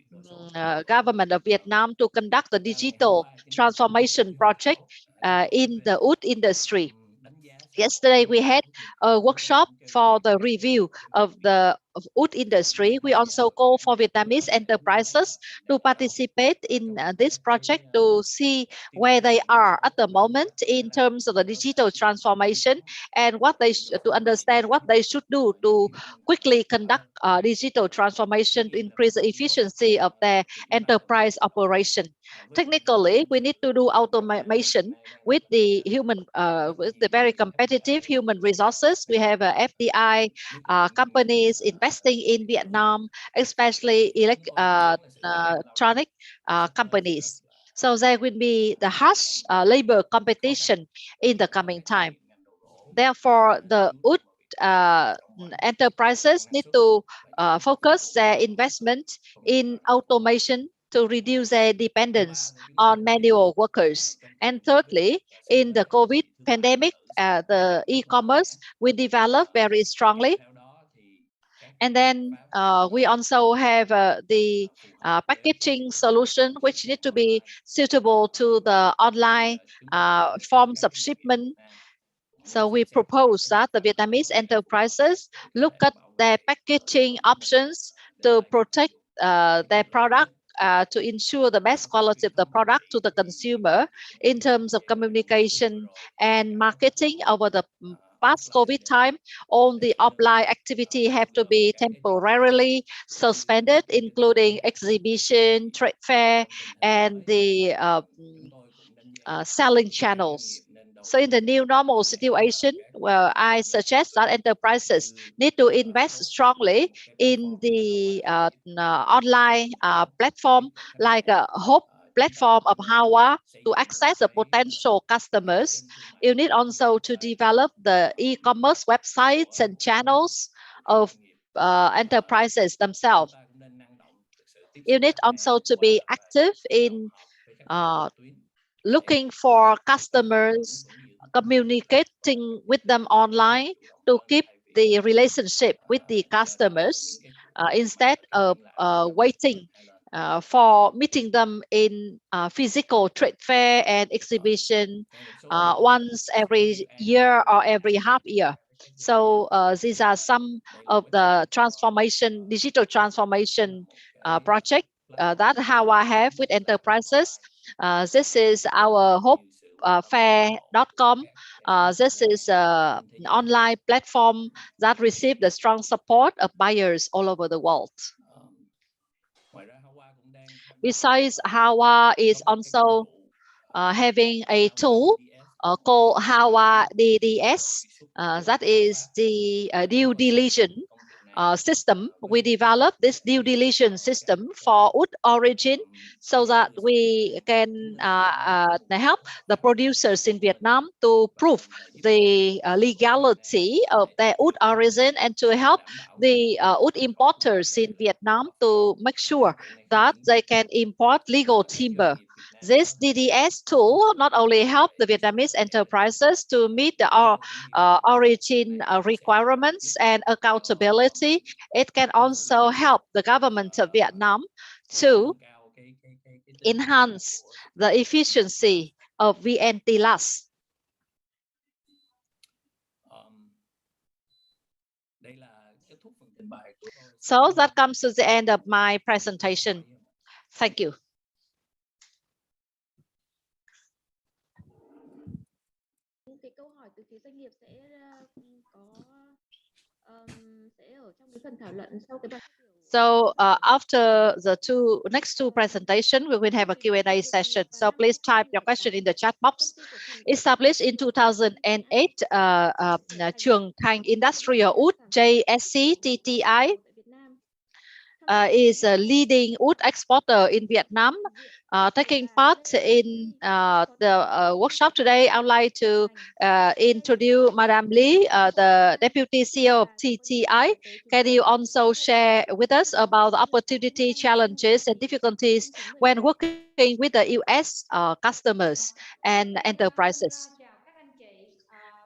government of Vietnam to conduct the digital transformation project in the wood industry. Yesterday, we had a workshop for the review of the wood industry. We also call for Vietnamese enterprises to participate in this project to see where they are at the moment in terms of the digital transformation and what they to understand what they should do to quickly conduct digital transformation to increase the efficiency of their enterprise operation. Technically, we need to do automation with the with the very competitive human resources. We have FDI companies investing in Vietnam, especially electronic companies. So there will be the harsh labor competition in the coming time. Therefore, the wood enterprises need to focus their investment in automation to reduce their dependence on manual workers. And thirdly, in the COVID pandemic, the e-commerce will develop very strongly. And then we also have the packaging solution, which need to be suitable to the online forms of shipment. So we propose that the Vietnamese enterprises look at their packaging options to protect their product to ensure the best quality of the product to the consumer in terms of communication and marketing over the past COVID time. All the offline activity have to be temporarily suspended, including exhibition, trade fair, and the selling channels. So in the new normal situation, well, I suggest that enterprises need to invest strongly in the online platform like a Hope platform of HAWA to access the potential customers. You need also to develop the e-commerce websites and channels of enterprises themselves. You need also to be active in looking for customers, communicating with them online to keep the relationship with the customers instead of waiting for meeting them in physical trade fair and exhibition once every year or every half year. So these are some of the digital transformation project that HAWA have with enterprises. This is our hopefair.com. This is an online platform that received the strong support of buyers all over the world. Besides, HAWA is also having a tool called HAWA DDS. That is the due diligence system. We developed this due diligence system for wood origin so that we can help the producers in Vietnam to prove the legality of their wood origin and to help the wood importers in Vietnam to make sure that they can import legal timber. This DDS tool not only help the Vietnamese enterprises to meet the origin requirements and accountability, it can also help the government of Vietnam to enhance the efficiency of VNTLAS. So that comes to the end of my presentation. Thank you. Cái câu hỏi từ phía doanh nghiệp sẽ ở trong cái phần thảo luận sau cái bài. So after the next two presentations, we will have a Q&A session. So please type your question in the chat box. Established in 2008, Trường Thành Industrial Wood, JSC-TTI, is a leading wood exporter in Vietnam. Taking part in the workshop today, I would like to introduce Madame Lee, the Deputy CEO of TTI. Can you also share with us about the opportunity, challenges, and difficulties when working with the US customers and enterprises?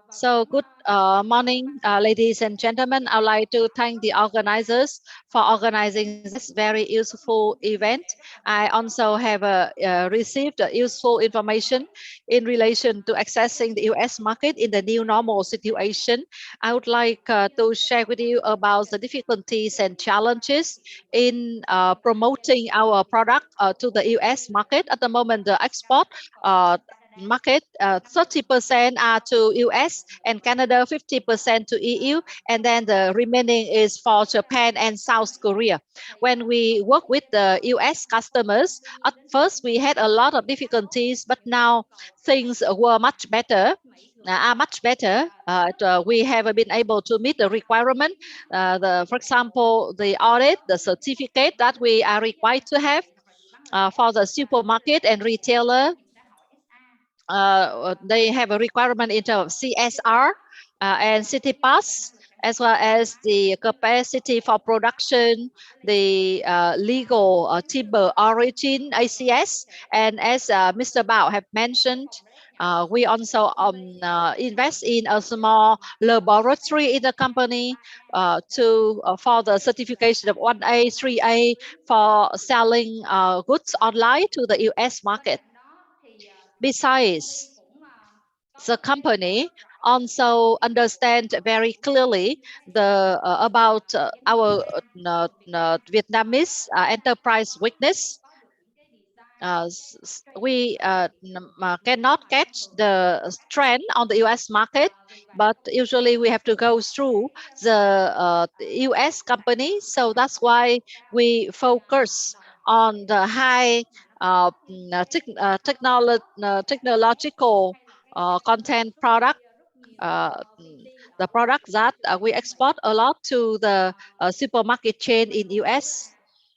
So good morning, ladies and gentlemen. I would like to thank the organizers for organizing this very useful event. I also have received useful information in relation to accessing the US market in the new normal situation. I would like to share with you about the difficulties and challenges in promoting our product to the US market. At the moment, the export market 30% are to US and Canada, 50% to EU, and then the remaining is for Japan and South Korea. When we work with the US customers, at first we had a lot of difficulties, but now things were much better. We have been able to meet the requirement. For example, the audit, the certificate that we are required to have for the supermarket and retailer. They have a requirement in terms of CSR and City Pass, as well as the capacity for production, the legal timber origin, ACS. And as Mr. Bao have mentioned, we also invest in a small laboratory in the company for the certification of 1A, 3A for selling goods online to the US market. Besides, the company also understand very clearly about our Vietnamese enterprise weakness. We cannot catch the trend on the US market, but usually we have to go through the US company. So that's why we focus on the high technological content product, the product that we export a lot to the supermarket chain in US.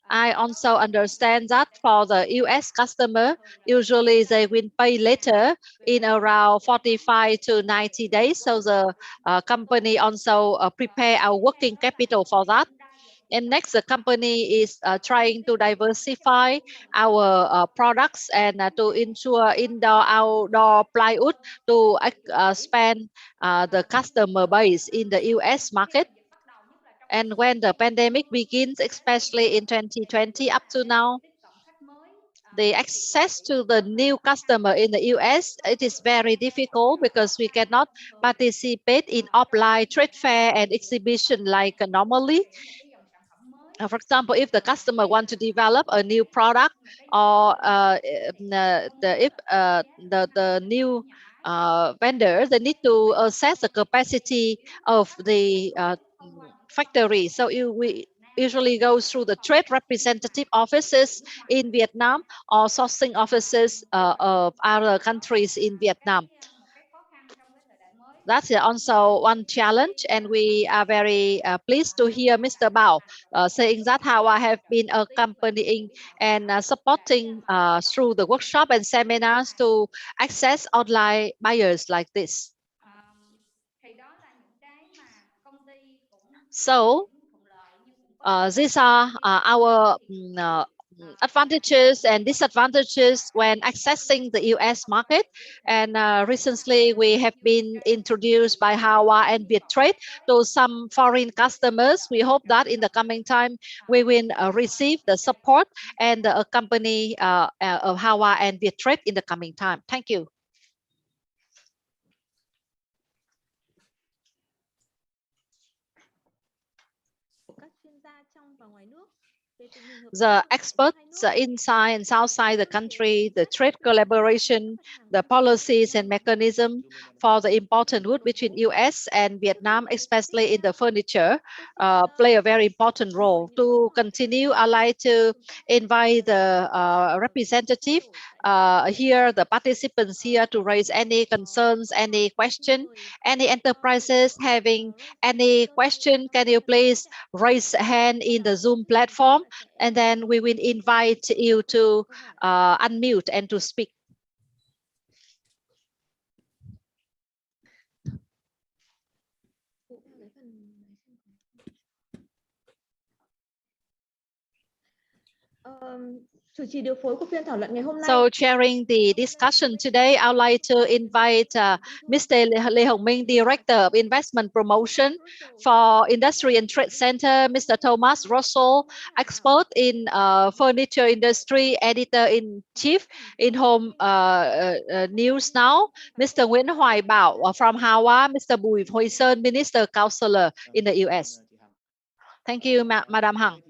I also understand that for the US customer, usually they will pay later in around 45 to 90 days. So the company also prepare our working capital for that. And next, the company is trying to diversify our products and to ensure indoor, outdoor plywood to expand the customer base in the US market. And when the pandemic begins, especially in 2020 up to now, the access to the new customer in the US, it is very difficult because we cannot participate in offline trade fair and exhibition like normally. For example, if the customer wants to develop a new product or the new vendor, they need to assess the capacity of the factory. So we usually go through the trade representative offices in Vietnam or sourcing offices of other countries in Vietnam. That's also one challenge, and we are very pleased to hear Mr. Bao saying that HAWA have been accompanying and supporting through the workshop and seminars to access online buyers like this. So these are our advantages and disadvantages when accessing the US market. And recently we have been introduced by HAWA and Viettrade to some foreign customers. We hope that in the coming time we will receive the support and the company of HAWA and Viettrade in the coming time. Thank you. The experts inside and outside the country, the trade collaboration, the policies and mechanism for the important route between US and Vietnam, especially in the furniture, play a very important role. To continue, I'd like to invite the representative here, the participants here, to raise any concerns, any question, any enterprises having any question. Can you please raise a hand in the Zoom platform, and then we will invite you to unmute and to speak. So chairing the discussion today, I'd like to invite Mr. Lê Hồng Minh, Director of Investment Promotion for Industry and Trade Center, Mr. Thomas Russell, expert in furniture industry, editor-in-chief in Home News Now, Mr. Nguyen Hoai Bảo from HAWA, Mr. Bùi Huy Sơn, Minister Counselor in the US. Thank you, Madam Hằng.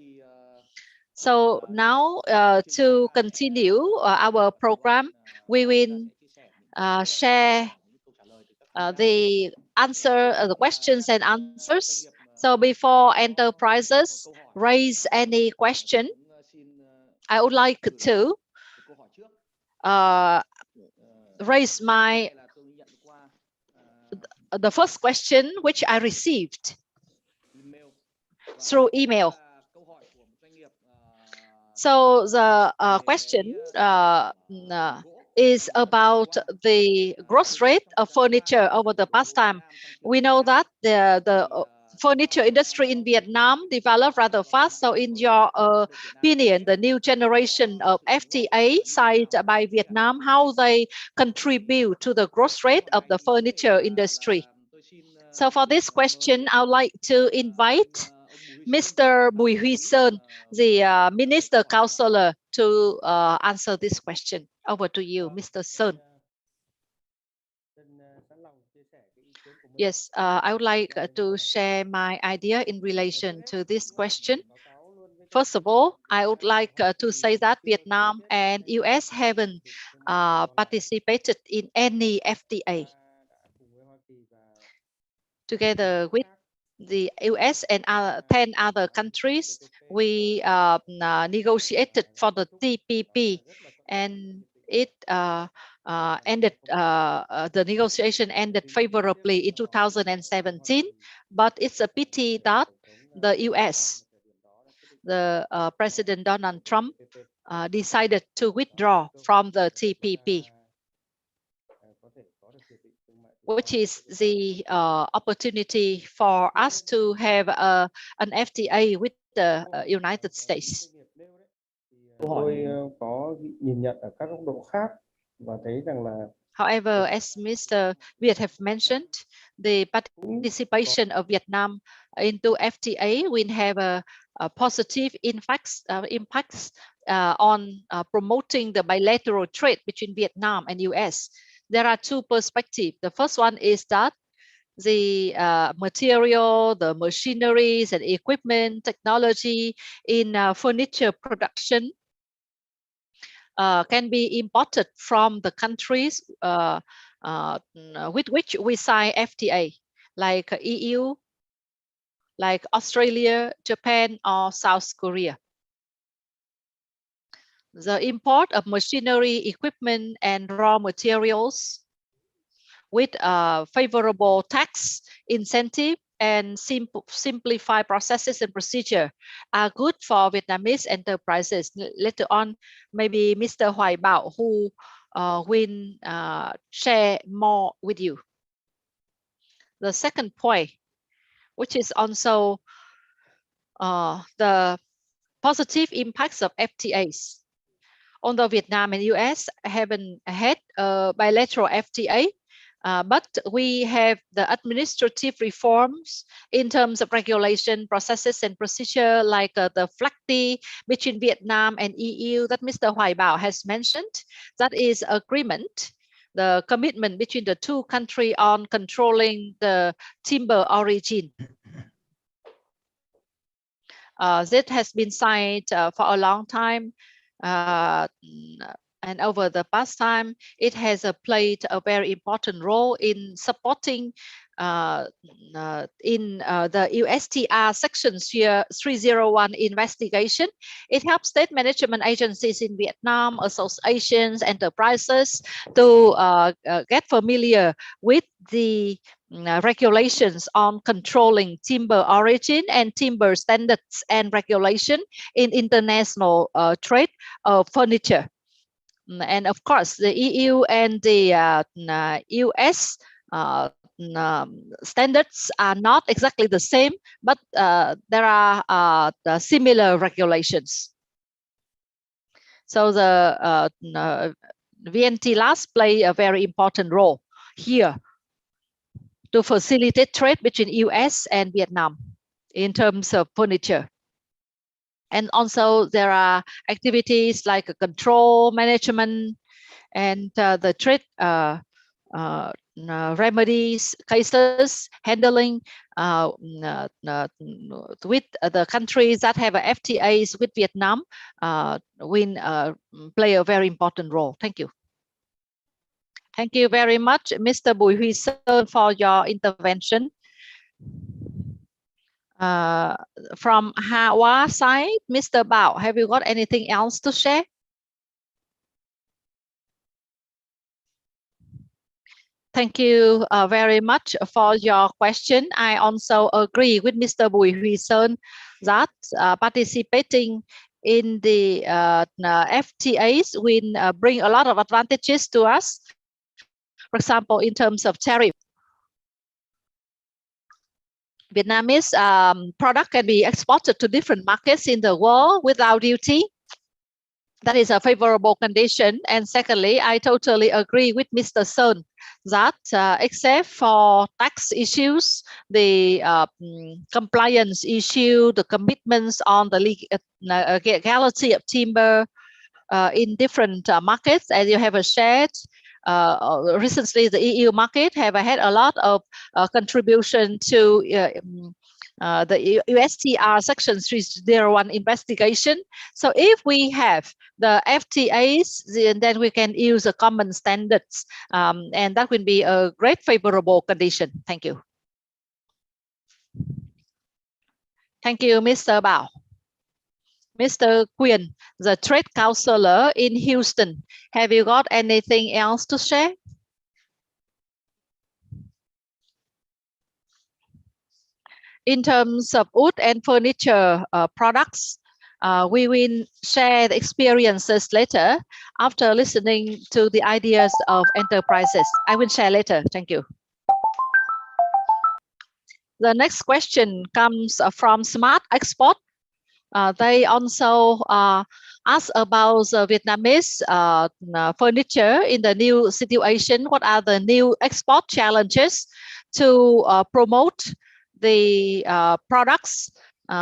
So now to continue our program, we will share the questions and answers. So before enterprises raise any question, I would like to raise the first question which I received through email. So the question is about the growth rate of furniture over the past time. We know that the furniture industry in Vietnam developed rather fast. So in your opinion, the new generation of FTA signed by Vietnam, how they contribute to the growth rate of the furniture industry? So for this question, I would like to invite Mr. Bùi Huy Sơn, the Minister Counselor, to answer this question. Over to you, Mr. Sơn. Yes, I would like to share my idea in relation to this question. First of all, I would like to say that Vietnam and US haven't participated in any FTA. Together with the US and 10 other countries, we negotiated for the TPP, and it ended. The negotiation ended favorably in 2017. But it's a pity that the US, the President Donald Trump, decided to withdraw from the TPP, which is the opportunity for us to have an FTA with the United States. However, as Mr. Viet have mentioned, the participation of Vietnam into FTA will have a positive impacts on promoting the bilateral trade between Vietnam and US. There are two perspectives. The first one is that the material, the machineries and equipment, technology in furniture production can be imported from the countries with which we sign FTA, like EU, like Australia, Japan, or South Korea. The import of machinery, equipment, and raw materials with favorable tax incentive and simplify processes and procedure are good for Vietnamese enterprises. Later on, maybe Mr. Hoai Bao, who will share more with you. The second point, which is also the positive impacts of FTAs. Although Vietnam and US haven't had a bilateral FTA, but we have the administrative reforms in terms of regulation, processes, and procedure, like the FLACTI between Vietnam and EU that Mr. Hoai Bao has mentioned. That is agreement, the commitment between the two countries on controlling the timber origin. That has been signed for a long time. And over the past time, it has played a very important role in supporting the USTR Section 301 investigation. It helps state management agencies in Vietnam, associations, enterprises to get familiar with the regulations on controlling timber origin and timber standards and regulation in international trade of furniture. And of course, the EU and the US standards are not exactly the same, but there are the similar regulations. So the VNTLAS play a very important role here to facilitate trade between US and Vietnam in terms of furniture. And also there are activities like control, management, and the trade remedies, cases, handling with the countries that have FTAs with Vietnam will play a very important role. Thank you. Thank you very much, Mr. Bùi Huy Sơn, for your intervention. From HAWA side, Mr. Bao, have you got anything else to share? Thank you very much for your question. I also agree with Mr. Bùi Huy Sơn that participating in the FTAs will bring a lot of advantages to us. For example, in terms of tariff, Vietnamese product can be exported to different markets in the world without duty. That is a favorable condition. And secondly, I totally agree with Mr. Sơn that except for tax issues, the compliance issue, the commitments on the legality of timber in different markets, as you have shared, recently the EU market have had a lot of contribution to the USTR Section 301 investigation. So if we have the FTAs, then we can use the common standards, and that will be a great favorable condition. Thank you. Thank you, Mr. Bao. Mr. Nguyen, the trade counselor in Houston, have you got anything else to share? In terms of wood and furniture products, we will share the experiences later after listening to the ideas of enterprises. I will share later. Thank you. The next question comes from Smart Export. They also ask about the Vietnamese furniture in the new situation. What are the new export challenges to promote the products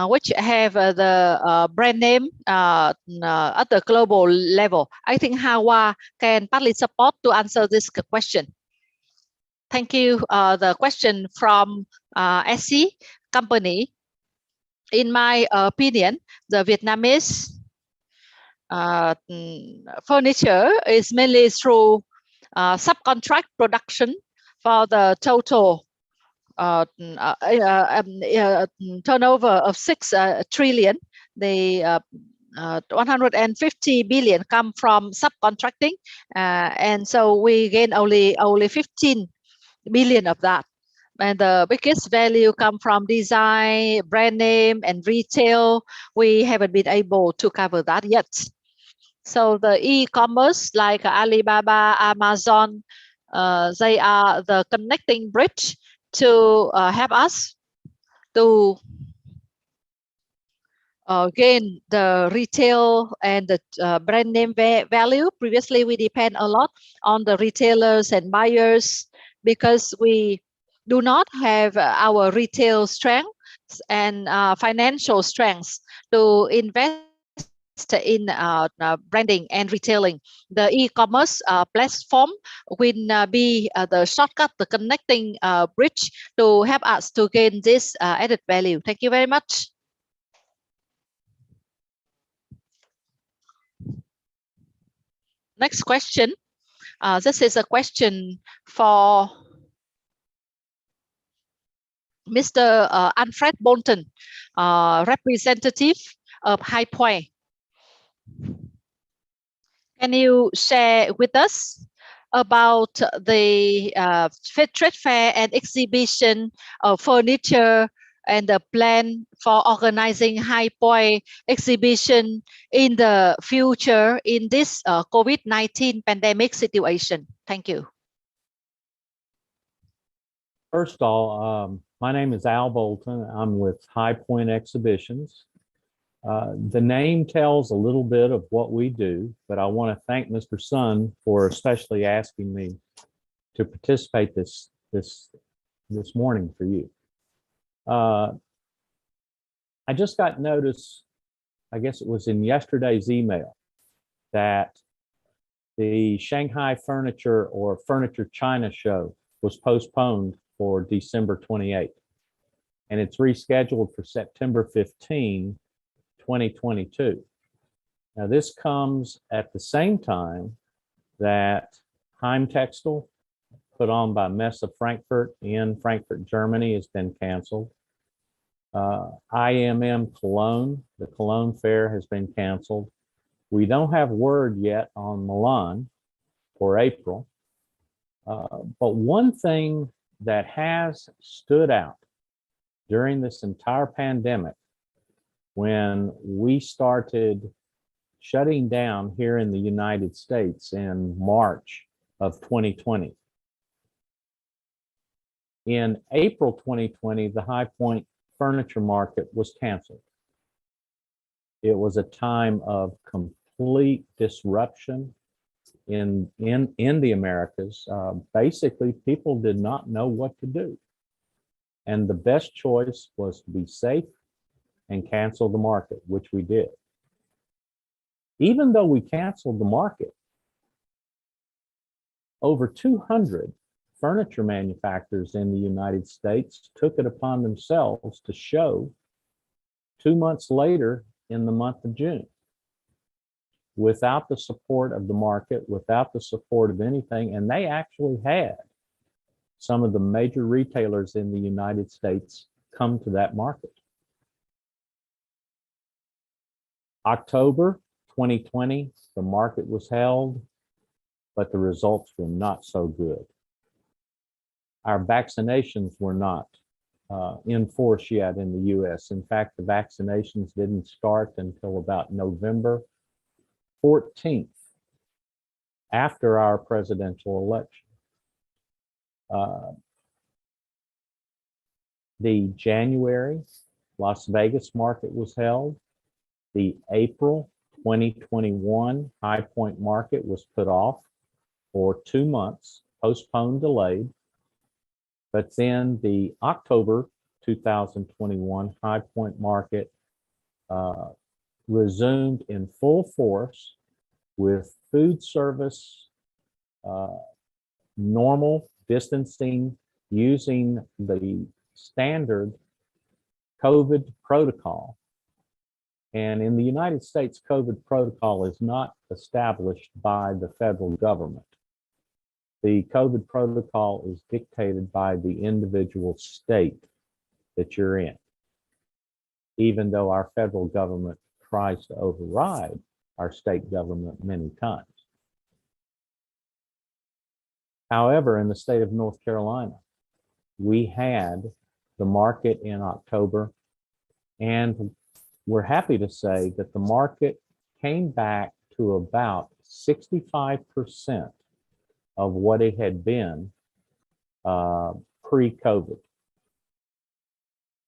which have the brand name at the global level? I think HAWA can partly support to answer this question. Thank you. The question from SC company. In my opinion, the Vietnamese furniture is mainly through subcontract production for the total turnover of 6 trillion. The 150 billion come from subcontracting, and so we gain only 15 million of that. And the biggest value come from design, brand name, and retail. We haven't been able to cover that yet. So the e-commerce like Alibaba, Amazon, they are the connecting bridge to help us to gain the retail and the brand name value. Previously, we depend a lot on the retailers and buyers because we do not have our retail strength and financial strengths to invest in branding and retailing. The e-commerce platform will be the shortcut, the connecting bridge to help us to gain this added value. Thank you very much. Next question. This is a question for Mr. Alfred Bolton, representative of High Point. Can you share with us about the trade fair and exhibition of furniture and the plan for organizing High Point exhibition in the future in this COVID-19 pandemic situation? Thank you. First of all, my name is Al Bolton. I'm with High Point Exhibitions. The name tells a little bit of what we do, but I want to thank Mr. Sun for especially asking me to participate this morning for you. I just got notice, I guess it was in yesterday's email, that the Shanghai Furniture or Furniture China show was postponed for December 28th, and it's rescheduled for September 15, 2022. Now, this comes at the same time that Heim Textile, put on by Messe Frankfurt in Frankfurt, Germany, has been canceled. IMM Cologne, the Cologne fair, has been canceled. We don't have word yet on Milan for April. But one thing that has stood out during this entire pandemic, when we started shutting down here in the United States in March of 2020. In April 2020, the High Point furniture market was canceled. It was a time of complete disruption in the Americas. Basically, people did not know what to do. And the best choice was to be safe and cancel the market, which we did. Even though we canceled the market, over 200 furniture manufacturers in the United States took it upon themselves to show 2 months later in the month of June. Without the support of the market, without the support of anything, and they actually had some of the major retailers in the United States come to that market. October 2020, the market was held, but the results were not so good. Our vaccinations were not in force yet in the US. In fact, the vaccinations didn't start until about November 14th, after our presidential election. The January Las Vegas market was held. The April 2021 High Point market was put off for 2 months, postponed, delayed. But then the October 2021 High Point market resumed in full force with food service, normal distancing, using the standard COVID protocol. And in the United States, COVID protocol is not established by the federal government. The COVID protocol is dictated by the individual state that you're in, even though our federal government tries to override our state government many times. However, in the state of North Carolina, we had the market in October, and we're happy to say that the market came back to about 65% of what it had been pre-COVID.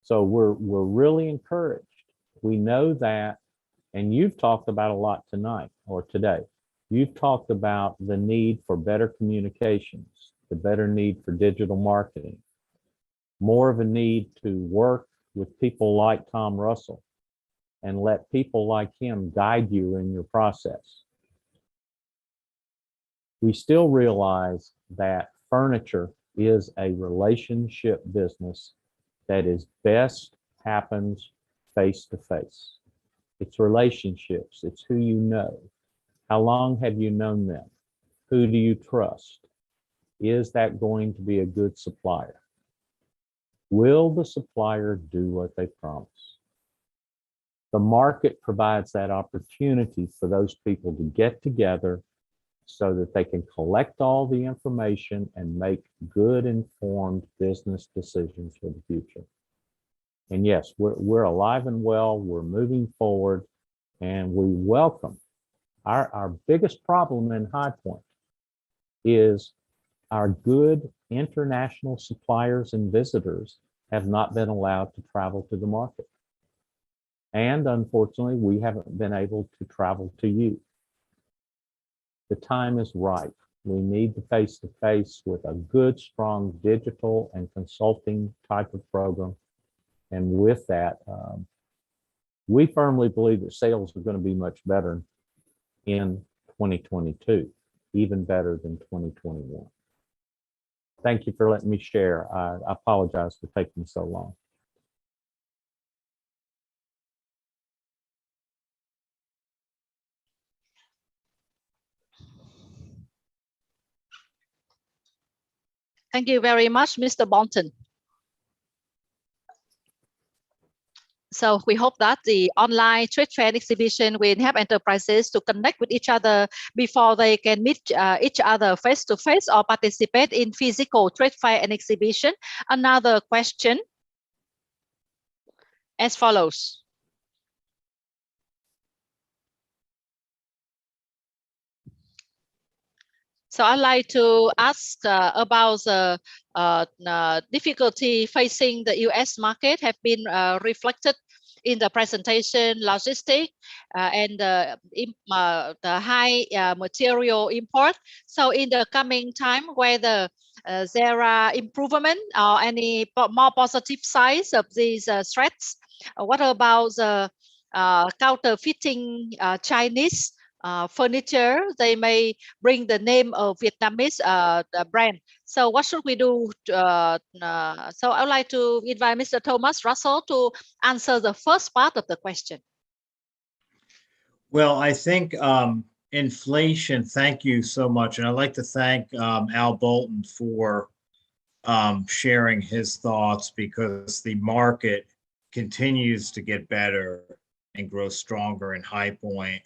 So we're really encouraged. We know that, and you've talked about a lot tonight or today. You've talked about the need for better communications, the better need for digital marketing, more of a need to work with people like Tom Russell and let people like him guide you in your process. We still realize that furniture is a relationship business that is best happens face to face. It's relationships. It's who you know. How long have you known them? Who do you trust? Is that going to be a good supplier? Will the supplier do what they promise? The market provides that opportunity for those people to get together so that they can collect all the information and make good informed business decisions for the future. And yes, we're alive and well, we're moving forward, and we welcome. Our biggest problem in High Point is our good international suppliers and visitors have not been allowed to travel to the market. And unfortunately, we haven't been able to travel to you. The time is right. We need the face-to-face with a good, strong digital and consulting type of program. And with that, we firmly believe that sales are going to be much better in 2022, even better than 2021. Thank you for letting me share. I apologize for taking so long. Thank you very much, Mr. Bolton. So we hope that the online trade fair exhibition will help enterprises to connect with each other before they can meet each other face to face or participate in physical trade fair and exhibition. Another question as follows. So I'd like to ask about the difficulty facing the US market have been reflected in the presentation, logistics, and the high material import. So in the coming time, whether there are improvement or any more positive sides of these threats, what about the counterfeiting Chinese furniture? They may bring the name of Vietnamese brand. So what should we do? So I would like to invite Mr. Thomas Russell to answer the first part of the question. Well, I think inflation, thank you so much. And I'd like to thank Al Bolton for sharing his thoughts, because the market continues to get better and grow stronger in High Point.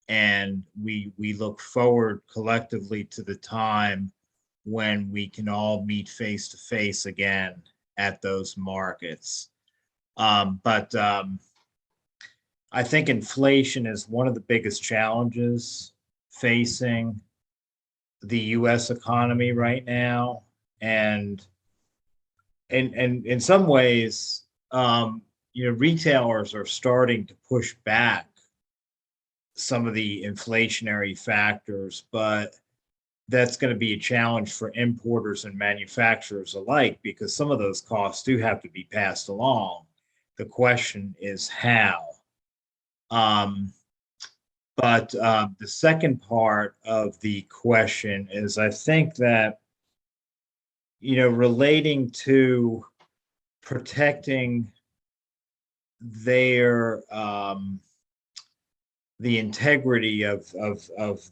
And we look forward collectively to the time when we can all meet face to face again at those markets. But I think inflation is one of the biggest challenges facing the US economy right now. And in some ways, retailers are starting to push back some of the inflationary factors, but that's going to be a challenge for importers and manufacturers alike, because some of those costs do have to be passed along. The question is how. But the second part of the question is, I think that, relating to protecting their the integrity of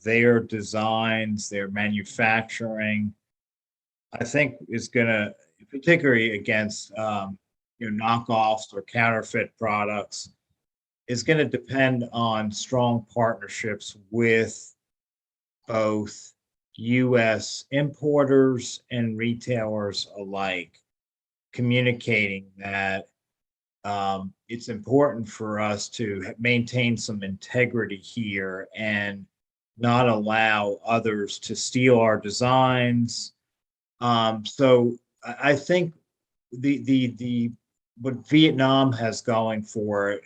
their designs, their manufacturing, I think is going to, particularly against knockoffs or counterfeit products, is going to depend on strong partnerships with both U.S. importers and retailers alike, communicating that it's important for us to maintain some integrity here and not allow others to steal our designs. So I think what Vietnam has going for it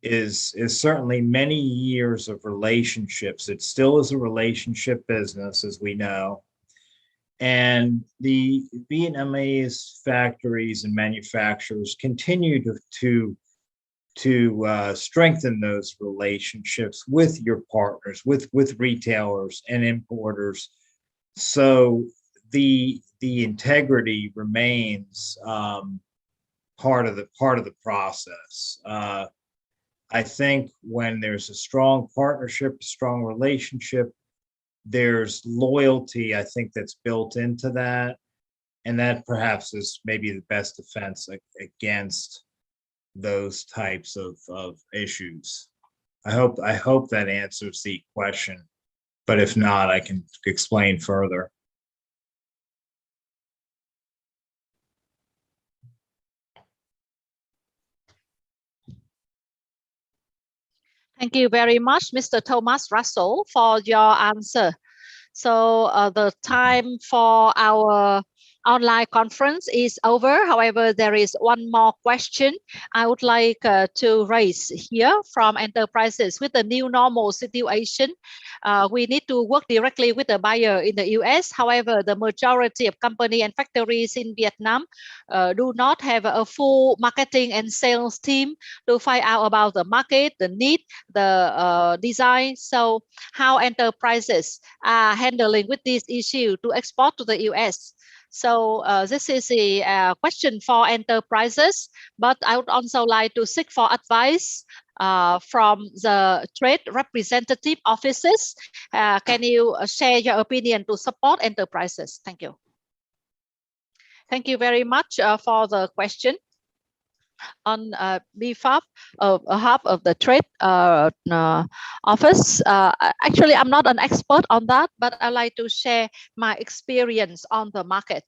is certainly many years of relationships. It still is a relationship business, as we know. And the Vietnamese factories and manufacturers continue to strengthen those relationships with your partners, with retailers and importers. So the integrity remains part of the process. I think when there's a strong partnership, a strong relationship, there's loyalty, I think, that's built into that. And that perhaps is maybe the best defense against those types of issues. I hope that answers the question, but if not, I can explain further. Thank you very much, Mr. Thomas Russell, for your answer. So the time for our online conference is over. However, there is one more question I would like to raise here from enterprises. With the new normal situation, we need to work directly with the buyer in the US. However, the majority of companies and factories in Vietnam do not have a full marketing and sales team to find out about the market, the need, the design. So how enterprises are handling with this issue to export to the US? So this is a question for enterprises, but I would also like to seek for advice from the trade representative offices. Can you share your opinion to support enterprises? Thank you. Thank you very much for the question. On behalf of the trade office. Actually, I'm not an expert on that, but I like to share my experience on the market.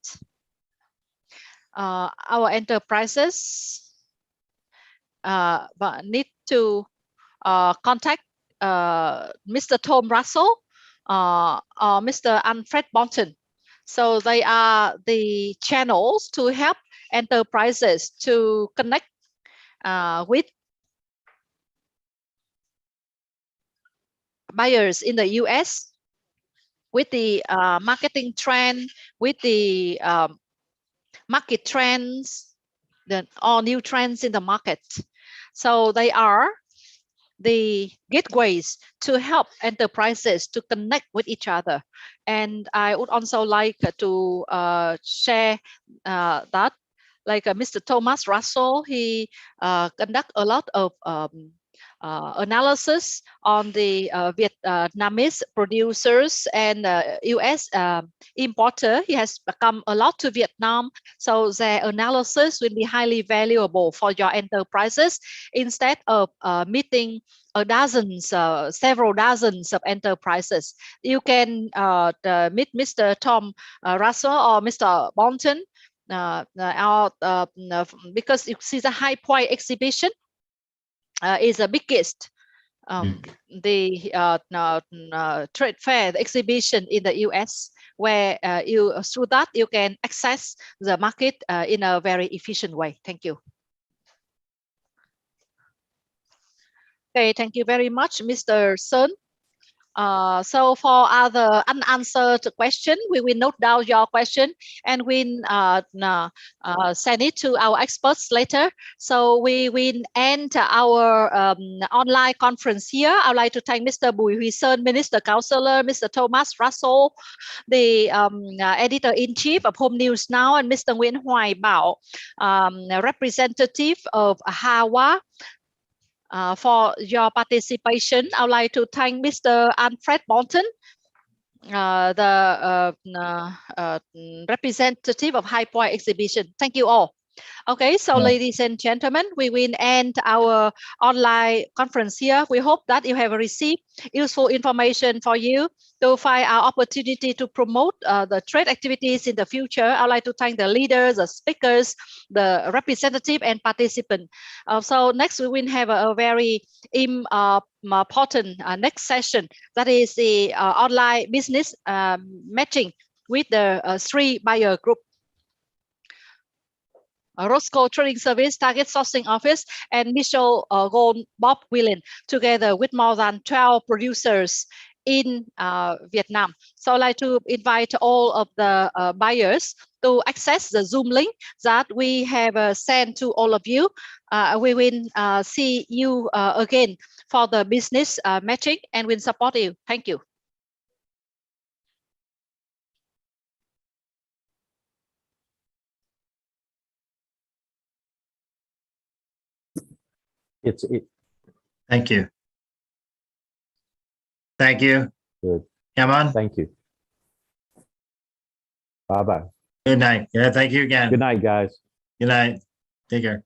Our enterprises need to contact Mr. Tom Russell or Mr. Alfred Bonton. So they are the channels to help enterprises to connect with buyers in the US, with the marketing trend, with the market trends, all new trends in the market. So they are the gateways to help enterprises to connect with each other. And I would also like to share that, like Mr. Thomas Russell, he conduct a lot of analysis on the Vietnamese producers and US importer. He has come a lot to Vietnam, so their analysis will be highly valuable for your enterprises. Instead of meeting several dozens of enterprises, you can meet Mr. Tom Russell or Mr. Bonton, because you see the High Point exhibition is the biggest trade fair, the exhibition in the US, where through that you can access the market in a very efficient way. Thank you. Okay, thank you very much, Mr. Sun. So for other unanswered question, we will note down your question and we'll send it to our experts later. So we will end our online conference here. I'd like to thank Mr. Bùi Huy Sơn, Minister Counselor, Mr. Thomas Russell, the Editor-in-Chief of Home News Now, and Mr. Nguyen Hoai Bảo, representative of HAWA. For your participation, I would like to thank Mr. Alfred Bonton, the representative of High Point exhibition. Thank you all. Okay, so Yeah. ladies and gentlemen, we will end our online conference here. We hope that you have received useful information for you to find our opportunity to promote the trade activities in the future. I'd like to thank the leaders, the speakers, the representative and participant. So next we will have a very important next session, that is the online business matching with the 3 buyer group. Roscoe Trading Service, Target Sourcing Office, and Michelle Gold Bob Willen, together with more than 12 producers in Vietnam. So I'd like to invite all of the buyers to access the Zoom link that we have sent to all of you. We will see you again for the business matching, and will support you. Thank you. Thank you. Thank you. Good. Come on. Thank you. Bye-bye. Good night. Yeah, thank you again. Good night, guys. Good night. Take care.